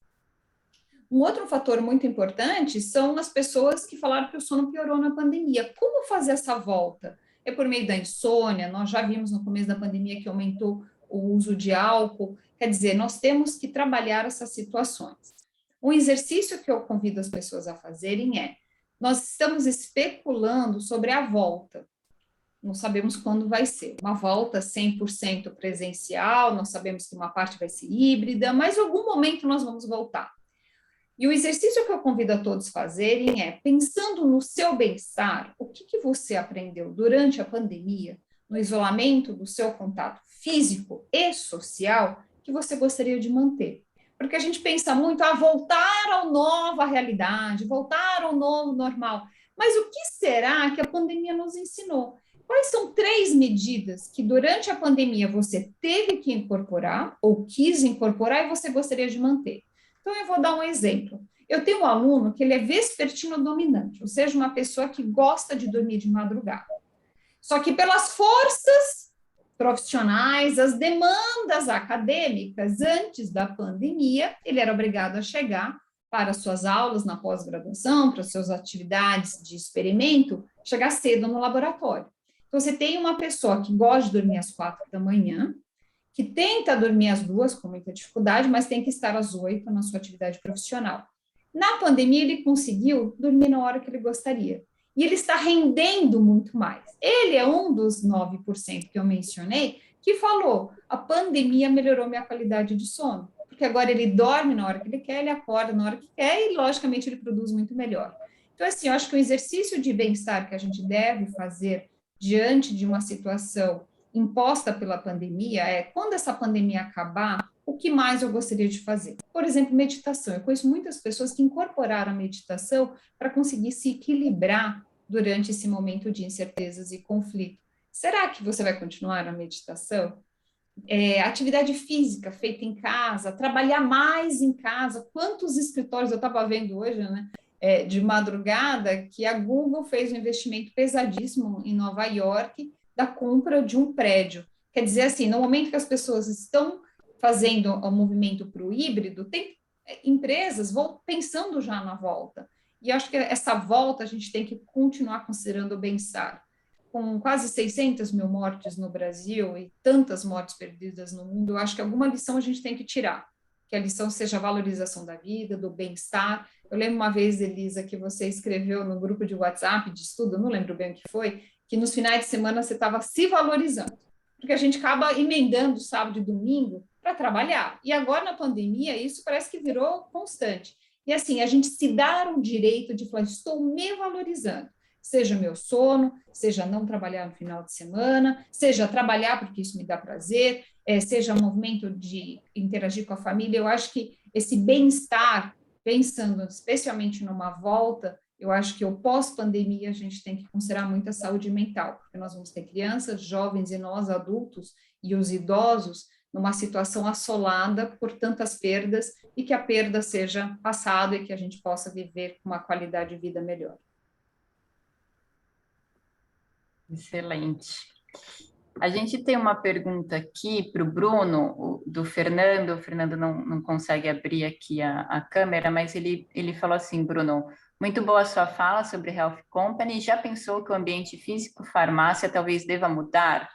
E: Um outro fator muito importante são as pessoas que falaram que o sono piorou na pandemia. Como fazer essa volta? É por meio da insônia, nós já vimos no começo da pandemia que aumentou o uso de álcool. Quer dizer, nós temos que trabalhar essas situações. Um exercício que eu convido as pessoas a fazerem é, nós estamos especulando sobre a volta. Não sabemos quando vai ser. Uma volta 100% presencial, nós sabemos que uma parte vai ser híbrida, mas em algum momento nós vamos voltar. E o exercício que eu convido a todos fazerem é, pensando no seu bem-estar, o que você aprendeu durante a pandemia, no isolamento do seu contato físico e social, que você gostaria de manter. Porque a gente pensa muito, voltar à nova realidade, voltar ao novo normal. Mas o que será que a pandemia nos ensinou? Quais são 3 medidas que durante a pandemia você teve que incorporar, ou quis incorporar, e você gostaria de manter? Então, eu vou dar um exemplo. Eu tenho um aluno que ele é vespertino dominante, ou seja, uma pessoa que gosta de dormir de madrugada. Só que pelas forças profissionais, as demandas acadêmicas, antes da pandemia, ele era obrigado a chegar para suas aulas na pós-graduação, para suas atividades de experimento, chegar cedo no laboratório. Então, você tem uma pessoa que gosta de dormir às 4 da manhã, que tenta dormir às 2 com muita dificuldade, mas tem que estar às 8 na sua atividade profissional. Na pandemia, ele conseguiu dormir na hora que ele gostaria. E ele está rendendo muito mais. Ele é um dos 9% que eu mencionei, que falou, a pandemia melhorou minha qualidade de sono, porque agora ele dorme na hora que ele quer, ele acorda na hora que quer, e, logicamente, ele produz muito melhor. Então, assim, eu acho que o exercício de bem-estar que a gente deve fazer diante de uma situação imposta pela pandemia é, quando essa pandemia acabar, o que mais eu gostaria de fazer? Por exemplo, meditação. Eu conheço muitas pessoas que incorporaram a meditação para conseguir se equilibrar durante esse momento de incertezas e conflito. Será que você vai continuar a meditação? Atividade física feita em casa, trabalhar mais em casa. Quantos escritórios eu estava vendo hoje, né? De madrugada, que a Google fez um investimento pesadíssimo em Nova York da compra de um prédio. Quer dizer, assim, no momento que as pessoas estão fazendo o movimento para o híbrido, tem empresas pensando já na volta. E acho que essa volta a gente tem que continuar considerando o bem-estar. Com quase 600 mil mortes no Brasil e tantas mortes perdidas no mundo, eu acho que alguma lição a gente tem que tirar. Que a lição seja a valorização da vida, do bem-estar. Eu lembro uma vez, Elisa, que você escreveu no grupo de WhatsApp de estudo, não lembro bem o que foi, que nos finais de semana você estava se valorizando. Porque a gente acaba emendando sábado e domingo para trabalhar. E agora, na pandemia, isso parece que virou constante. E assim, a gente se dar o direito de falar, estou me valorizando. Seja meu sono, seja não trabalhar no final de semana, seja trabalhar porque isso me dá prazer, seja um movimento de interagir com a família. Eu acho que esse bem-estar, pensando especialmente numa volta, eu acho que o pós-pandemia a gente tem que considerar muito a saúde mental, porque nós vamos ter crianças, jovens e nós adultos e os idosos numa situação assolada por tantas perdas e que a perda seja passada e que a gente possa viver com uma qualidade de vida melhor.
A: Excelente. A gente tem uma pergunta aqui para o Bruno, do Fernando. O Fernando não consegue abrir aqui a câmera, mas ele falou assim, Bruno, muito boa a sua fala sobre Health Company. Já pensou que o ambiente físico farmácia talvez deva mudar?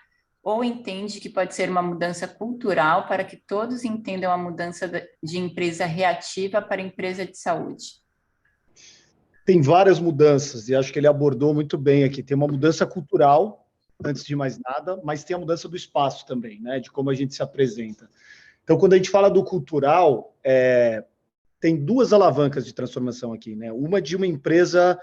A: Ou entende que pode ser uma mudança cultural para que todos entendam a mudança de empresa reativa para empresa de saúde?
C: Tem várias mudanças, e acho que ele abordou muito bem aqui. Tem uma mudança cultural, antes de mais nada, mas tem a mudança do espaço também, né? De como a gente se apresenta. Então, quando a gente fala do cultural, tem duas alavancas de transformação aqui, né? Uma de uma empresa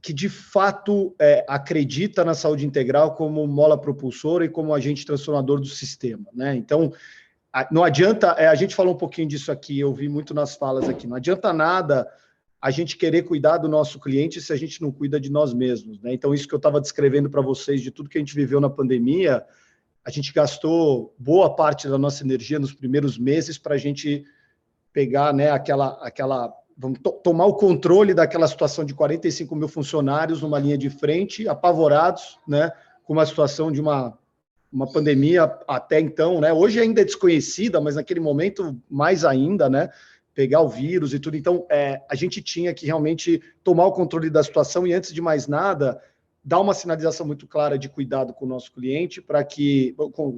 C: que, de fato, acredita na saúde integral como mola propulsora e como agente transformador do sistema, né? Então, não adianta... a gente falou um pouquinho disso aqui, eu vi muito nas falas aqui. Não adianta nada a gente querer cuidar do nosso cliente se a gente não cuida de nós mesmos, né? Então, isso que eu estava descrevendo para vocês, de tudo que a gente viveu na pandemia, a gente gastou boa parte da nossa energia nos primeiros meses para a gente pegar, né, vamos tomar o controle daquela situação de 45 mil funcionários numa linha de frente, apavorados, né, com uma situação de uma pandemia até então, né? Hoje ainda é desconhecida, mas naquele momento mais ainda, né? Pegar o vírus e tudo. Então, a gente tinha que realmente tomar o controle da situação e, antes de mais nada, dar uma sinalização muito clara de cuidado com o nosso cliente,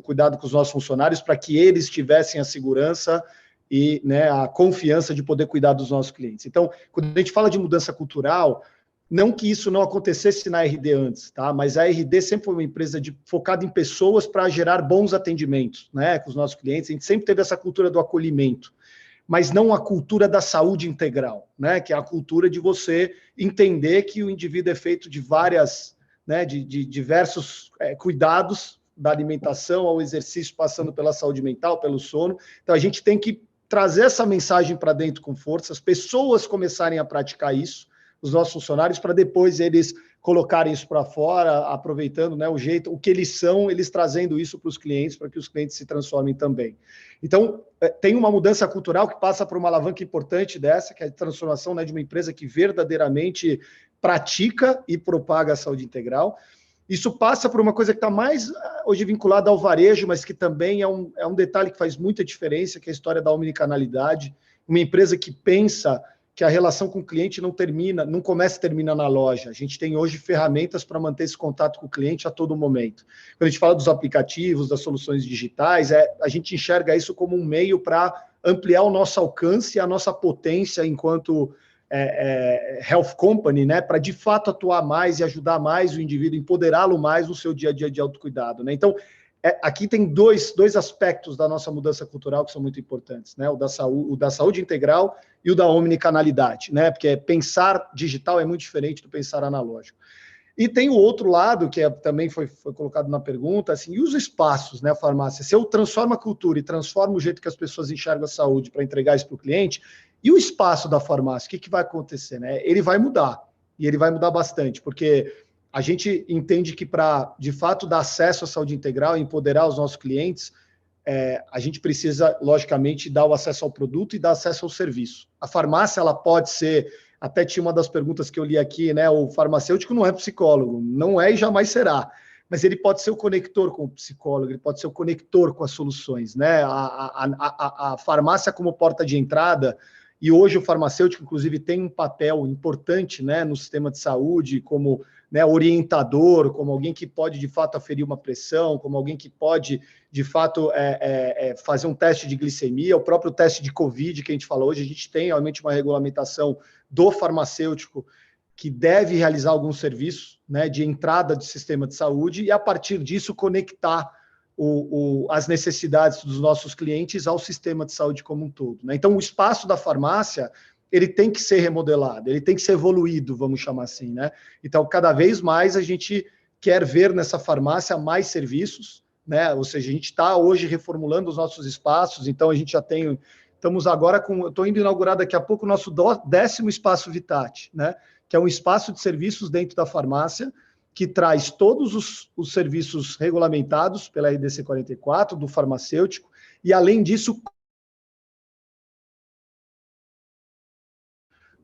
C: cuidado com os nossos funcionários, para que eles tivessem a segurança e, né, a confiança de poder cuidar dos nossos clientes. Então, quando a gente fala de mudança cultural, não que isso não acontecesse na RD antes, tá? Mas a RD sempre foi uma empresa focada em pessoas para gerar bons atendimentos, né, com os nossos clientes. A gente sempre teve essa cultura do acolhimento, mas não a cultura da saúde integral, né? Que é a cultura de você entender que o indivíduo é feito de várias, né, de diversos cuidados, da alimentação ao exercício, passando pela saúde mental, pelo sono. Então, a gente tem que trazer essa mensagem para dentro com força, as pessoas começarem a praticar isso, os nossos funcionários, para depois eles colocarem isso para fora, aproveitando, né, o que eles são, eles trazendo isso para os clientes, para que os clientes se transformem também. Então, tem uma mudança cultural que passa por uma alavanca importante dessa, que é a transformação, né, de uma empresa que verdadeiramente pratica e propaga a saúde integral. Isso passa por uma coisa que está mais hoje vinculada ao varejo, mas que também é um detalhe que faz muita diferença, que é a história da omnicanalidade. Uma empresa que pensa que a relação com o cliente não começa e termina na loja. A gente tem hoje ferramentas para manter esse contato com o cliente a todo momento. Quando a gente fala dos aplicativos, das soluções digitais, a gente enxerga isso como um meio para ampliar o nosso alcance, a nossa potência enquanto health company, né, para de fato atuar mais e ajudar mais o indivíduo, empoderá-lo mais no seu dia a dia de autocuidado, né? Então, aqui tem dois aspectos da nossa mudança cultural que são muito importantes, né? O da saúde integral e o da omnicanalidade, né? Porque pensar digital é muito diferente do pensar analógico. E tem o outro lado, que também foi colocado na pergunta, assim, e os espaços, né, a farmácia? Se eu transformo a cultura e transformo o jeito que as pessoas enxergam a saúde para entregar isso para o cliente, e o espaço da farmácia, o que vai acontecer, né? Ele vai mudar, e ele vai mudar bastante, porque a gente entende que para, de fato, dar acesso à saúde integral e empoderar os nossos clientes, a gente precisa, logicamente, dar o acesso ao produto e dar acesso ao serviço. A farmácia, ela pode ser, até tinha uma das perguntas que eu li aqui, né? O farmacêutico não é psicólogo, não é e jamais será, mas ele pode ser o conector com o psicólogo, ele pode ser o conector com as soluções, né? A farmácia como porta de entrada, e hoje o farmacêutico, inclusive, tem um papel importante, né, no sistema de saúde, como, né, orientador, como alguém que pode, de fato, aferir uma pressão, como alguém que pode, de fato, fazer um teste de glicemia, o próprio teste de Covid que a gente falou hoje, a gente tem realmente uma regulamentação do farmacêutico que deve realizar algum serviço, né, de entrada de sistema de saúde e, a partir disso, conectar as necessidades dos nossos clientes ao sistema de saúde como um todo, né? Então, o espaço da farmácia, ele tem que ser remodelado, ele tem que ser evoluído, vamos chamar assim, né? Então, cada vez mais a gente quer ver nessa farmácia mais serviços, né? Ou seja, a gente está hoje reformulando os nossos espaços, então a gente já tem, estamos agora eu estou indo inaugurar daqui a pouco o nosso 10º espaço Vitat, né? Que é um espaço de serviços dentro da farmácia, que traz todos os serviços regulamentados pela RDC 44, do farmacêutico, e além disso,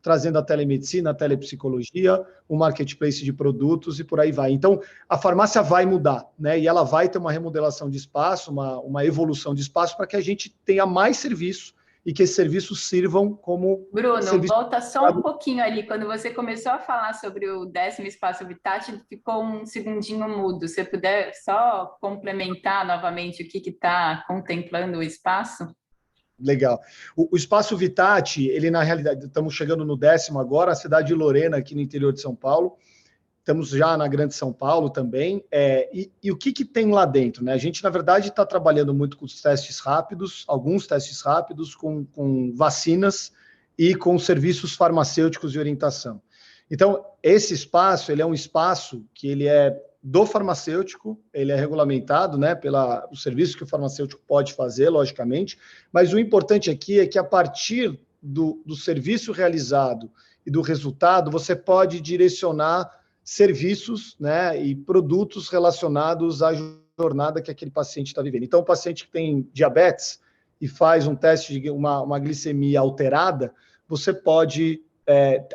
C: trazendo a telemedicina, a telepsicologia, o marketplace de produtos e por aí vai. Então, a farmácia vai mudar, né? E ela vai ter uma remodelação de espaço, uma evolução de espaço para que a gente tenha mais serviço e que esses serviços sirvam como...
A: Bruno,
C: serviço...
A: volta só um pouquinho ali. Quando você começou a falar sobre o 10º Espaço Vitat, ficou um segundinho mudo. Se puder só complementar novamente o que está contemplando o espaço?
C: Legal. O Espaço Vitat, ele na realidade, estamos chegando no 10º agora, a cidade de Lorena, aqui no interior de São Paulo. Estamos já na Grande São Paulo também. E o que tem lá dentro, né? A gente, na verdade, está trabalhando muito com os testes rápidos, alguns testes rápidos, com vacinas e com serviços farmacêuticos de orientação. Então, esse espaço, ele é um espaço que ele é do farmacêutico, ele é regulamentado, né, pelo serviço que o farmacêutico pode fazer, logicamente, mas o importante aqui é que, a partir do serviço realizado e do resultado, você pode direcionar serviços, né, e produtos relacionados à jornada que aquele paciente está vivendo. Então, o paciente que tem diabetes e faz um teste de uma glicemia alterada, você pode,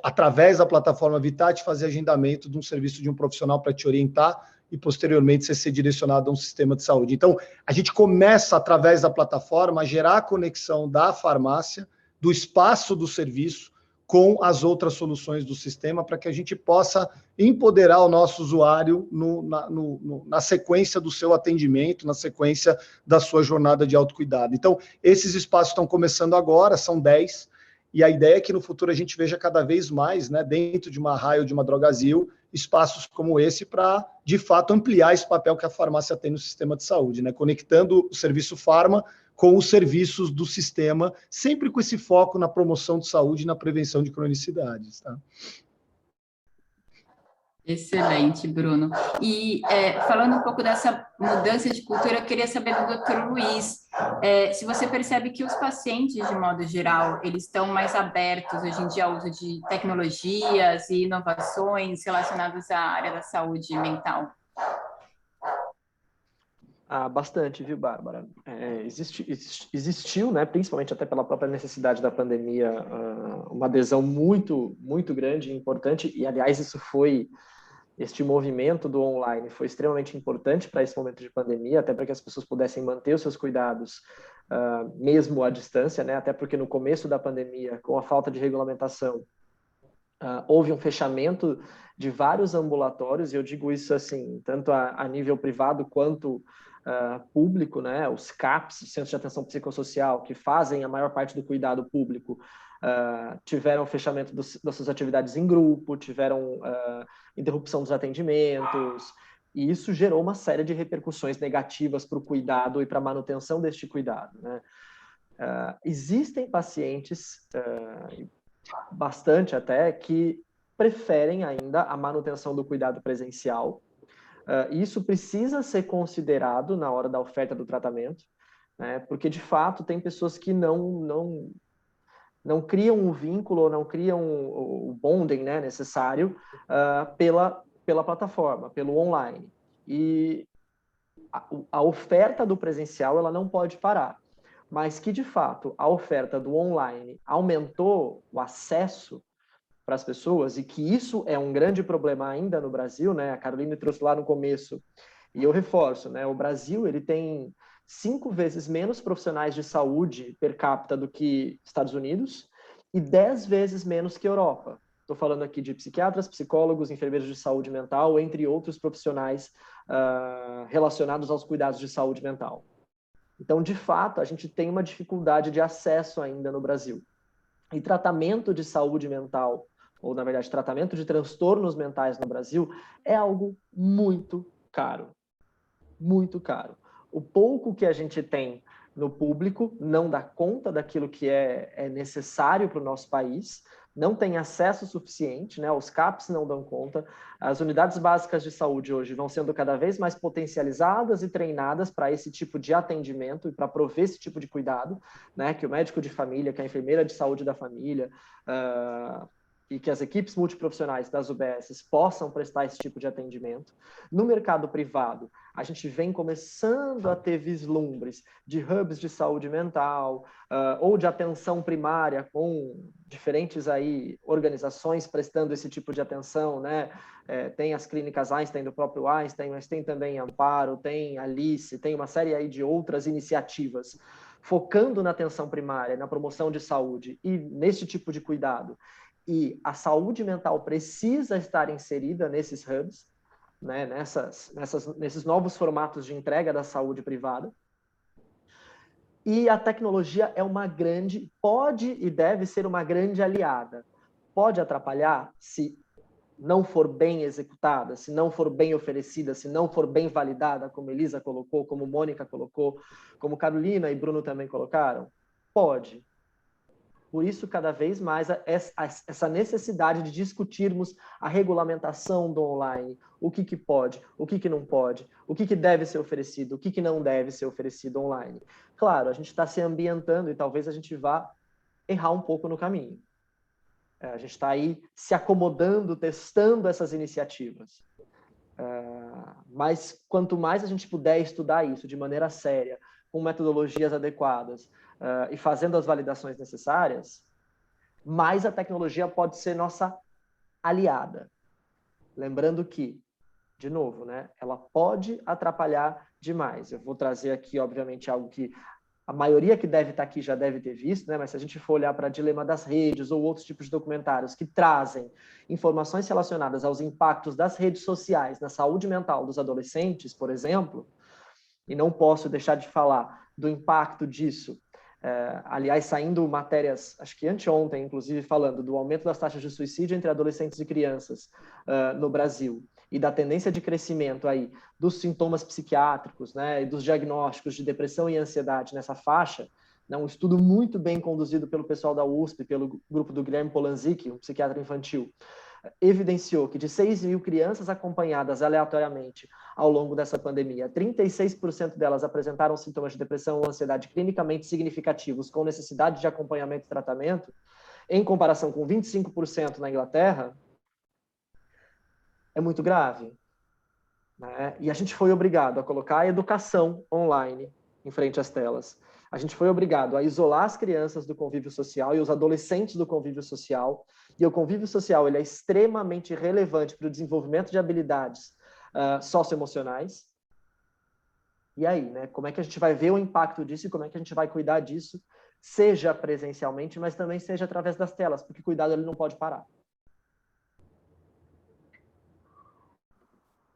C: através da plataforma Vitat, fazer agendamento de um serviço de um profissional para te orientar e, posteriormente, você ser direcionado a um sistema de saúde. Então, a gente começa, através da plataforma, a gerar a conexão da farmácia, do espaço do serviço, com as outras soluções do sistema, para que a gente possa empoderar o nosso usuário na sequência do seu atendimento, na sequência da sua jornada de autocuidado. Então, esses espaços estão começando agora, são 10, e a ideia é que no futuro a gente veja cada vez mais, né, dentro de uma Raio, de uma Drogasil, espaços como esse para, de fato, ampliar esse papel que a farmácia tem no sistema de saúde, né, conectando o serviço farma com os serviços do sistema, sempre com esse foco na promoção de saúde e na prevenção de cronicidades. Tá?
A: Excelente, Bruno. E falando um pouco dessa mudança de cultura, eu queria saber do Dr. Luiz, se você percebe que os pacientes, de modo geral, eles estão mais abertos hoje em dia ao uso de tecnologias e inovações relacionadas à área da saúde mental.
D: Bastante, viu, Bárbara? Existiu, né, principalmente até pela própria necessidade da pandemia, uma adesão muito, muito grande e importante, e, aliás, este movimento do online foi extremamente importante para esse momento de pandemia, até para que as pessoas pudessem manter os seus cuidados, mesmo à distância, né, até porque no começo da pandemia, com a falta de regulamentação, houve um fechamento de vários ambulatórios, e eu digo isso assim, tanto a nível privado quanto público, né? Os CAPs, os Centros de Atenção Psicossocial, que fazem a maior parte do cuidado público, tiveram fechamento das suas atividades em grupo, tiveram interrupção dos atendimentos, e isso gerou uma série de repercussões negativas para o cuidado e para a manutenção deste cuidado, né? Existem pacientes, bastante até, que preferem ainda a manutenção do cuidado presencial. Isso precisa ser considerado na hora da oferta do tratamento, né? Porque, de fato, tem pessoas que não criam o vínculo, ou não criam o bonding, né, necessário pela plataforma, pelo online. E a oferta do presencial ela não pode parar, mas que, de fato, a oferta do online aumentou o acesso para as pessoas, e que isso é um grande problema ainda no Brasil, né? A Caroline trouxe lá no começo, e eu reforço, né? O Brasil, ele tem 5 vezes menos profissionais de saúde per capita do que Estados Unidos e 10 vezes menos que Europa. Estou falando aqui de psiquiatras, psicólogos, enfermeiros de saúde mental, entre outros profissionais relacionados aos cuidados de saúde mental. Então, de fato, a gente tem uma dificuldade de acesso ainda no Brasil. E tratamento de saúde mental, ou, na verdade, tratamento de transtornos mentais no Brasil, é algo muito caro. Muito caro. O pouco que a gente tem no público não dá conta daquilo que é necessário para o nosso país, não tem acesso suficiente, né? Os CAPs não dão conta. As unidades básicas de saúde hoje vão sendo cada vez mais potencializadas e treinadas para esse tipo de atendimento e para prover esse tipo de cuidado, né? Que o médico de família, que a enfermeira de saúde da família, e que as equipes multiprofissionais das UBSs possam prestar esse tipo de atendimento. No mercado privado, a gente vem começando a ter vislumbres de hubs de saúde mental ou de atenção primária com diferentes aí organizações prestando esse tipo de atenção, né? Tem as clínicas Einstein do próprio Einstein, mas tem também Amparo, tem Alice, tem uma série aí de outras iniciativas focando na atenção primária, na promoção de saúde e nesse tipo de cuidado. E a saúde mental precisa estar inserida nesses hubs, né, nesses novos formatos de entrega da saúde privada. E a tecnologia é pode e deve ser uma grande aliada. Pode atrapalhar se não for bem executada, se não for bem oferecida, se não for bem validada, como Elisa colocou, como Mônica colocou, como Carolina e Bruno também colocaram? Pode. Por isso, cada vez mais, essa necessidade de discutirmos a regulamentação do online, o que pode, o que não pode, o que deve ser oferecido, o que não deve ser oferecido online. Claro, a gente está se ambientando e talvez a gente vá errar um pouco no caminho. A gente está aí se acomodando, testando essas iniciativas. Mas quanto mais a gente puder estudar isso de maneira séria, com metodologias adequadas, e fazendo as validações necessárias, mais a tecnologia pode ser nossa aliada. Lembrando que, de novo, né, ela pode atrapalhar demais. Eu vou trazer aqui, obviamente, algo que a maioria que deve estar aqui já deve ter visto, né, mas se a gente for olhar para Dilema das Redes ou outros tipos de documentários que trazem informações relacionadas aos impactos das redes sociais na saúde mental dos adolescentes, por exemplo, e não posso deixar de falar do impacto disso. Aliás, saindo matérias, acho que anteontem, inclusive, falando do aumento das taxas de suicídio entre adolescentes e crianças no Brasil e da tendência de crescimento aí dos sintomas psiquiátricos, né, e dos diagnósticos de depressão e ansiedade nessa faixa, né, um estudo muito bem conduzido pelo pessoal da USP, pelo grupo do Guilherme Polanczyk, um psiquiatra infantil, evidenciou que de 6 mil crianças acompanhadas aleatoriamente ao longo dessa pandemia, 36% delas apresentaram sintomas de depressão ou ansiedade clinicamente significativos com necessidade de acompanhamento e tratamento, em comparação com 25% na Inglaterra. É muito grave, né? E a gente foi obrigado a colocar a educação online em frente às telas. A gente foi obrigado a isolar as crianças do convívio social e os adolescentes do convívio social. E o convívio social ele é extremamente relevante para o desenvolvimento de habilidades socioemocionais. E aí, né? Como é que a gente vai ver o impacto disso e como é que a gente vai cuidar disso, seja presencialmente, mas também seja através das telas, porque cuidado ele não pode parar.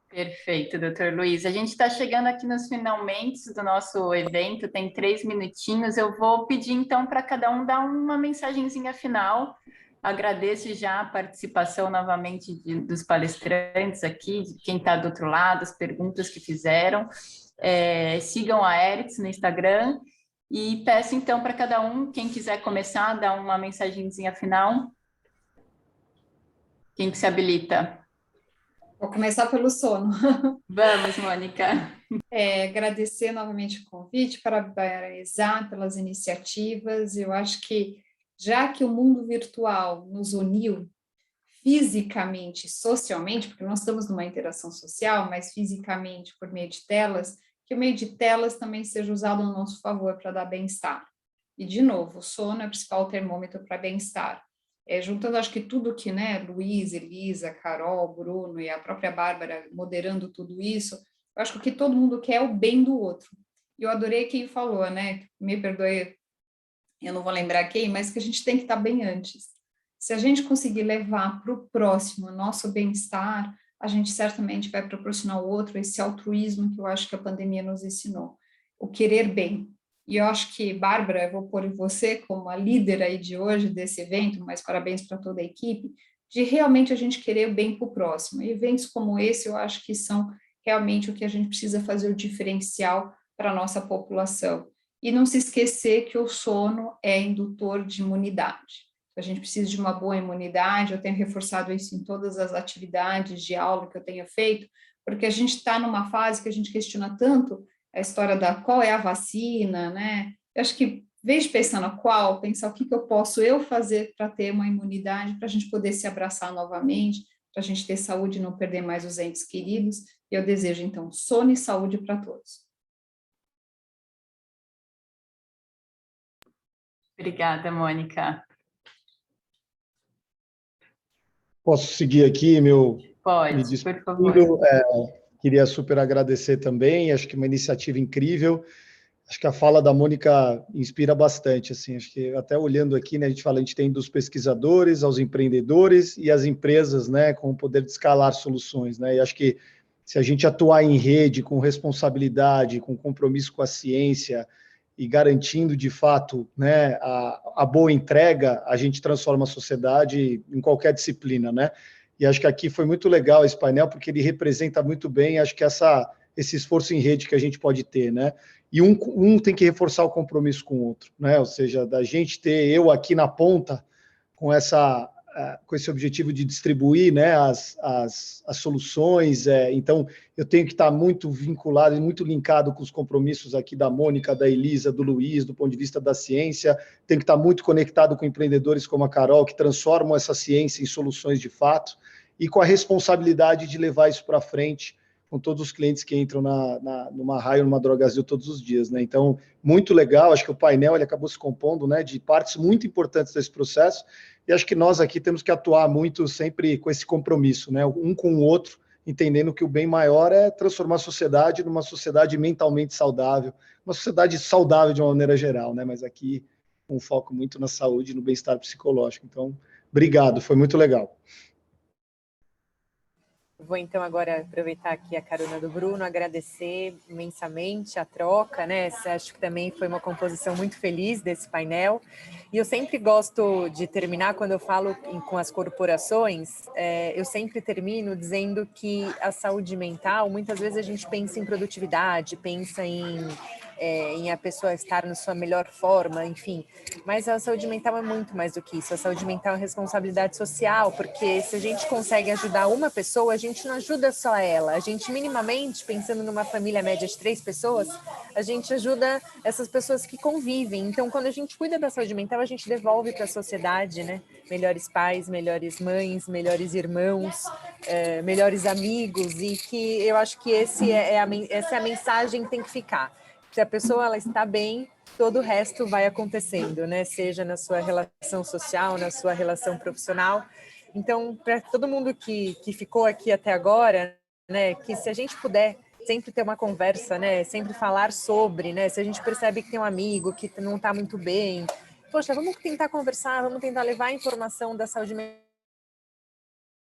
A: Perfeito, doutor Luiz. A gente está chegando aqui nos finalmente do nosso evento, tem 3 minutinhos. Eu vou pedir, então, para cada um dar uma mensagenzinha final. Agradeço já a participação novamente dos palestrantes aqui, de quem está do outro lado, as perguntas que fizeram. Sigam a Erix no Instagram e peço, então, para cada um, quem quiser começar, dar uma mensagenzinha final. Quem que se habilita?
E: Vou começar pelo sono.
A: Vamos, Mônica.
E: Agradecer novamente o convite, parabenizar pelas iniciativas. Eu acho que, já que o mundo virtual nos uniu fisicamente, socialmente, porque nós estamos numa interação social, mas fisicamente por meio de telas, que o meio de telas também seja usado a nosso favor para dar bem-estar. E, de novo, o sono é o principal termômetro para bem-estar. Juntando, acho que tudo que, né, Luiz, Elisa, Carol, Bruno e a própria Bárbara moderando tudo isso, eu acho que o que todo mundo quer é o bem do outro. E eu adorei quem falou, né, me perdoe, eu não vou lembrar quem, mas que a gente tem que estar bem antes. Se a gente conseguir levar para o próximo o nosso bem-estar, a gente certamente vai proporcionar ao outro esse altruísmo que eu acho que a pandemia nos ensinou, o querer bem. E eu acho que, Bárbara, eu vou pôr você como a líder aí de hoje desse evento, mas parabéns para toda a equipe, de realmente a gente querer o bem para o próximo. E eventos como esse, eu acho que são realmente o que a gente precisa fazer o diferencial para a nossa população. E não se esquecer que o sono é indutor de imunidade. A gente precisa de uma boa imunidade, eu tenho reforçado isso em todas as atividades de aula que eu tenho feito, porque a gente está numa fase que a gente questiona tanto a história da qual é a vacina, né? Eu acho que, em vez de pensar na qual, pensar o que eu posso fazer para ter uma imunidade, para a gente poder se abraçar novamente, para a gente ter saúde e não perder mais os entes queridos. E eu desejo, então, sono e saúde para todos.
A: Obrigada, Mônica.
C: Posso seguir aqui, me
A: Pode, por favor.
C: despedindo. Queria super agradecer também, acho que uma iniciativa incrível. Acho que a fala da Mônica inspira bastante, assim, acho que até olhando aqui, né, a gente tem dos pesquisadores aos empreendedores e as empresas, né, com o poder de escalar soluções, né, e acho que se a gente atuar em rede, com responsabilidade, com compromisso com a ciência e garantindo, de fato, né, a boa entrega, a gente transforma a sociedade em qualquer disciplina, né, e acho que aqui foi muito legal esse painel, porque ele representa muito bem, acho que esse esforço em rede que a gente pode ter, né, e um tem que reforçar o compromisso com o outro, né? Ou seja, da gente ter eu aqui na ponta com esse objetivo de distribuir, né, as soluções. Então, eu tenho que estar muito vinculado e muito linkado com os compromissos aqui da Mônica, da Elisa, do Luiz, do ponto de vista da ciência. Tenho que estar muito conectado com empreendedores como a Carol, que transformam essa ciência em soluções de fato, e com a responsabilidade de levar isso para frente com todos os clientes que entram numa Raio, numa Drogasil todos os dias, né? Então, muito legal, acho que o painel ele acabou se compondo, né, de partes muito importantes desse processo, e acho que nós aqui temos que atuar muito sempre com esse compromisso, né, um com o outro, entendendo que o bem maior é transformar a sociedade numa sociedade mentalmente saudável, uma sociedade saudável de uma maneira geral, né, mas aqui um foco muito na saúde e no bem-estar psicológico. Então, obrigado, foi muito legal.
F: Vou então agora aproveitar aqui a carona do Bruno, agradecer imensamente a troca, né? Acho que também foi uma composição muito feliz desse painel. E eu sempre gosto de terminar, quando eu falo com as corporações, eu sempre termino dizendo que a saúde mental, muitas vezes a gente pensa em produtividade, pensa em a pessoa estar na sua melhor forma, enfim. Mas a saúde mental é muito mais do que isso. A saúde mental é responsabilidade social, porque se a gente consegue ajudar uma pessoa, a gente não ajuda só ela. A gente, minimamente, pensando numa família média de 3 pessoas, a gente ajuda essas pessoas que convivem. Então, quando a gente cuida da saúde mental, a gente devolve para a sociedade, né? Melhores pais, melhores mães, melhores irmãos, melhores amigos, e que eu acho que essa é a mensagem que tem que ficar. Se a pessoa ela está bem, todo o resto vai acontecendo, né? Seja na sua relação social, na sua relação profissional. Então, para todo mundo que ficou aqui até agora, né, que se a gente puder sempre ter uma conversa, né, sempre falar sobre, né, se a gente percebe que tem um amigo que não está muito bem, poxa, vamos tentar conversar, vamos tentar levar a informação da saúde mental,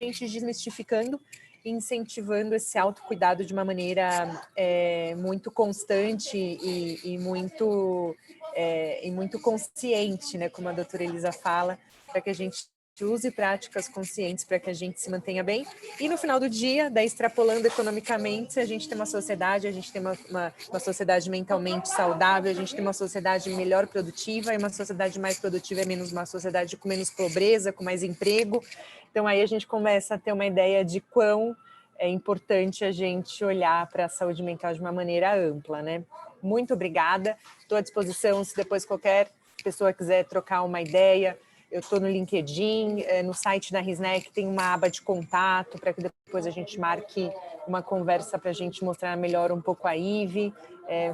F: a gente desmistificando e incentivando esse autocuidado de uma maneira muito constante e muito consciente, né, como a doutora Elisa fala, para que a gente use práticas conscientes para que a gente se mantenha bem. E no final do dia, daí extrapolando economicamente, a gente tem uma sociedade, a gente tem uma sociedade mentalmente saudável, a gente tem uma sociedade melhor produtiva, e uma sociedade mais produtiva é uma sociedade com menos pobreza, com mais emprego. Então aí a gente começa a ter uma ideia de quão é importante a gente olhar para a saúde mental de uma maneira ampla, né? Muito obrigada, estou à disposição se depois qualquer pessoa quiser trocar uma ideia. Eu estou no LinkedIn, no site da RISNEC tem uma aba de contato para que depois a gente marque uma conversa para a gente mostrar melhor um pouco a IVE.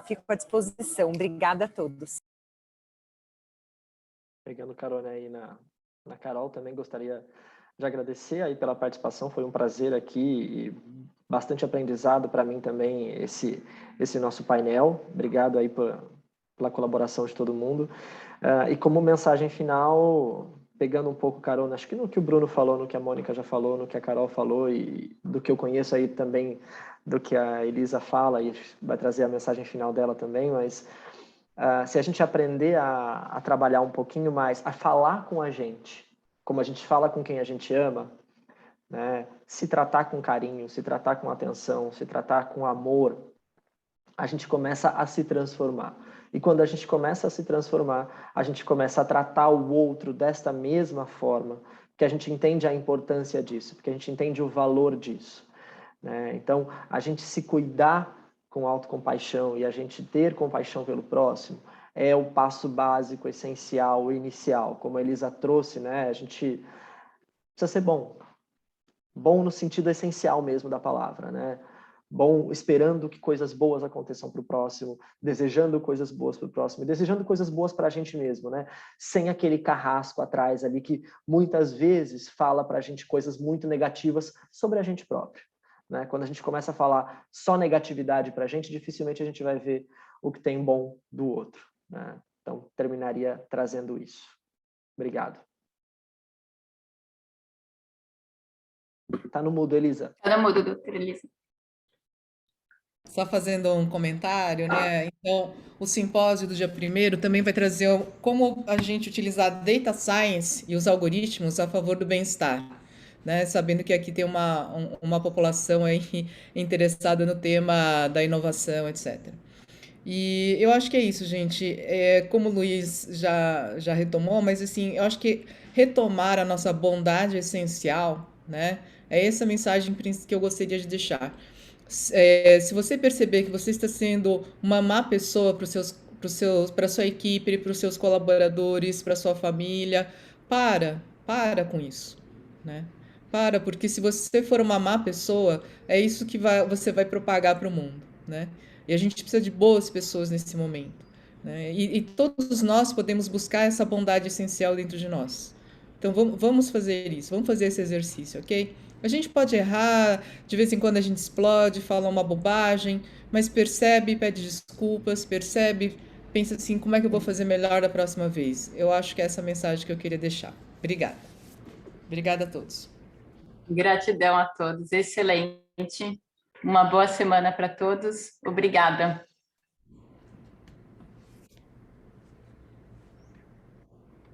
F: Fico à disposição. Obrigada a todos.
D: Pegando carona aí na Carol, também gostaria de agradecer aí pela participação. Foi um prazer aqui e bastante aprendizado para mim também esse nosso painel. Obrigado aí pela colaboração de todo mundo. E como mensagem final, pegando um pouco carona, acho que no que o Bruno falou, no que a Mônica já falou, no que a Carol falou e do que eu conheço aí também, do que a Elisa fala, e vai trazer a mensagem final dela também, mas se a gente aprender a trabalhar um pouquinho mais, a falar com a gente, como a gente fala com quem a gente ama, né? Se tratar com carinho, se tratar com atenção, se tratar com amor, a gente começa a se transformar. E quando a gente começa a se transformar, a gente começa a tratar o outro desta mesma forma, porque a gente entende a importância disso, porque a gente entende o valor disso, né? Então, a gente se cuidar com autocompaixão e a gente ter compaixão pelo próximo é o passo básico, essencial, inicial. Como a Elisa trouxe, né? A gente precisa ser bom. Bom no sentido essencial mesmo da palavra, né? Bom, esperando que coisas boas aconteçam para o próximo, desejando coisas boas para o próximo, desejando coisas boas para a gente mesmo, né? Sem aquele carrasco atrás ali que muitas vezes fala para a gente coisas muito negativas sobre a gente próprio, né? Quando a gente começa a falar só negatividade para a gente, dificilmente a gente vai ver o que tem bom do outro, né? Então, terminaria trazendo isso. Obrigado. Tá no mudo, Elisa.
A: Tá no mudo, doutora Elisa.
B: Só fazendo um comentário, né? Então, o simpósio do dia 1º também vai trazer como a gente utilizar data science e os algoritmos a favor do bem-estar, né? Sabendo que aqui tem uma população aí interessada no tema da inovação, etc. E eu acho que é isso, gente. Como o Luiz já retomou, mas assim, eu acho que retomar a nossa bondade essencial, né? É essa mensagem que eu gostaria de deixar. Se você perceber que você está sendo uma má pessoa para a sua equipe, para os seus colaboradores, para a sua família, para com isso, né? Porque se você for uma má pessoa, é isso que você vai propagar para o mundo, né? E a gente precisa de boas pessoas nesse momento, né? E todos nós podemos buscar essa bondade essencial dentro de nós. Então vamos fazer isso, vamos fazer esse exercício, ok? A gente pode errar, de vez em quando a gente explode, fala uma bobagem, mas percebe, pede desculpas, pensa assim, como é que eu vou fazer melhor da próxima vez? Eu acho que é essa mensagem que eu queria deixar. Obrigada. Obrigada a todos.
A: Gratidão a todos, excelente. Uma boa semana para todos. Obrigada.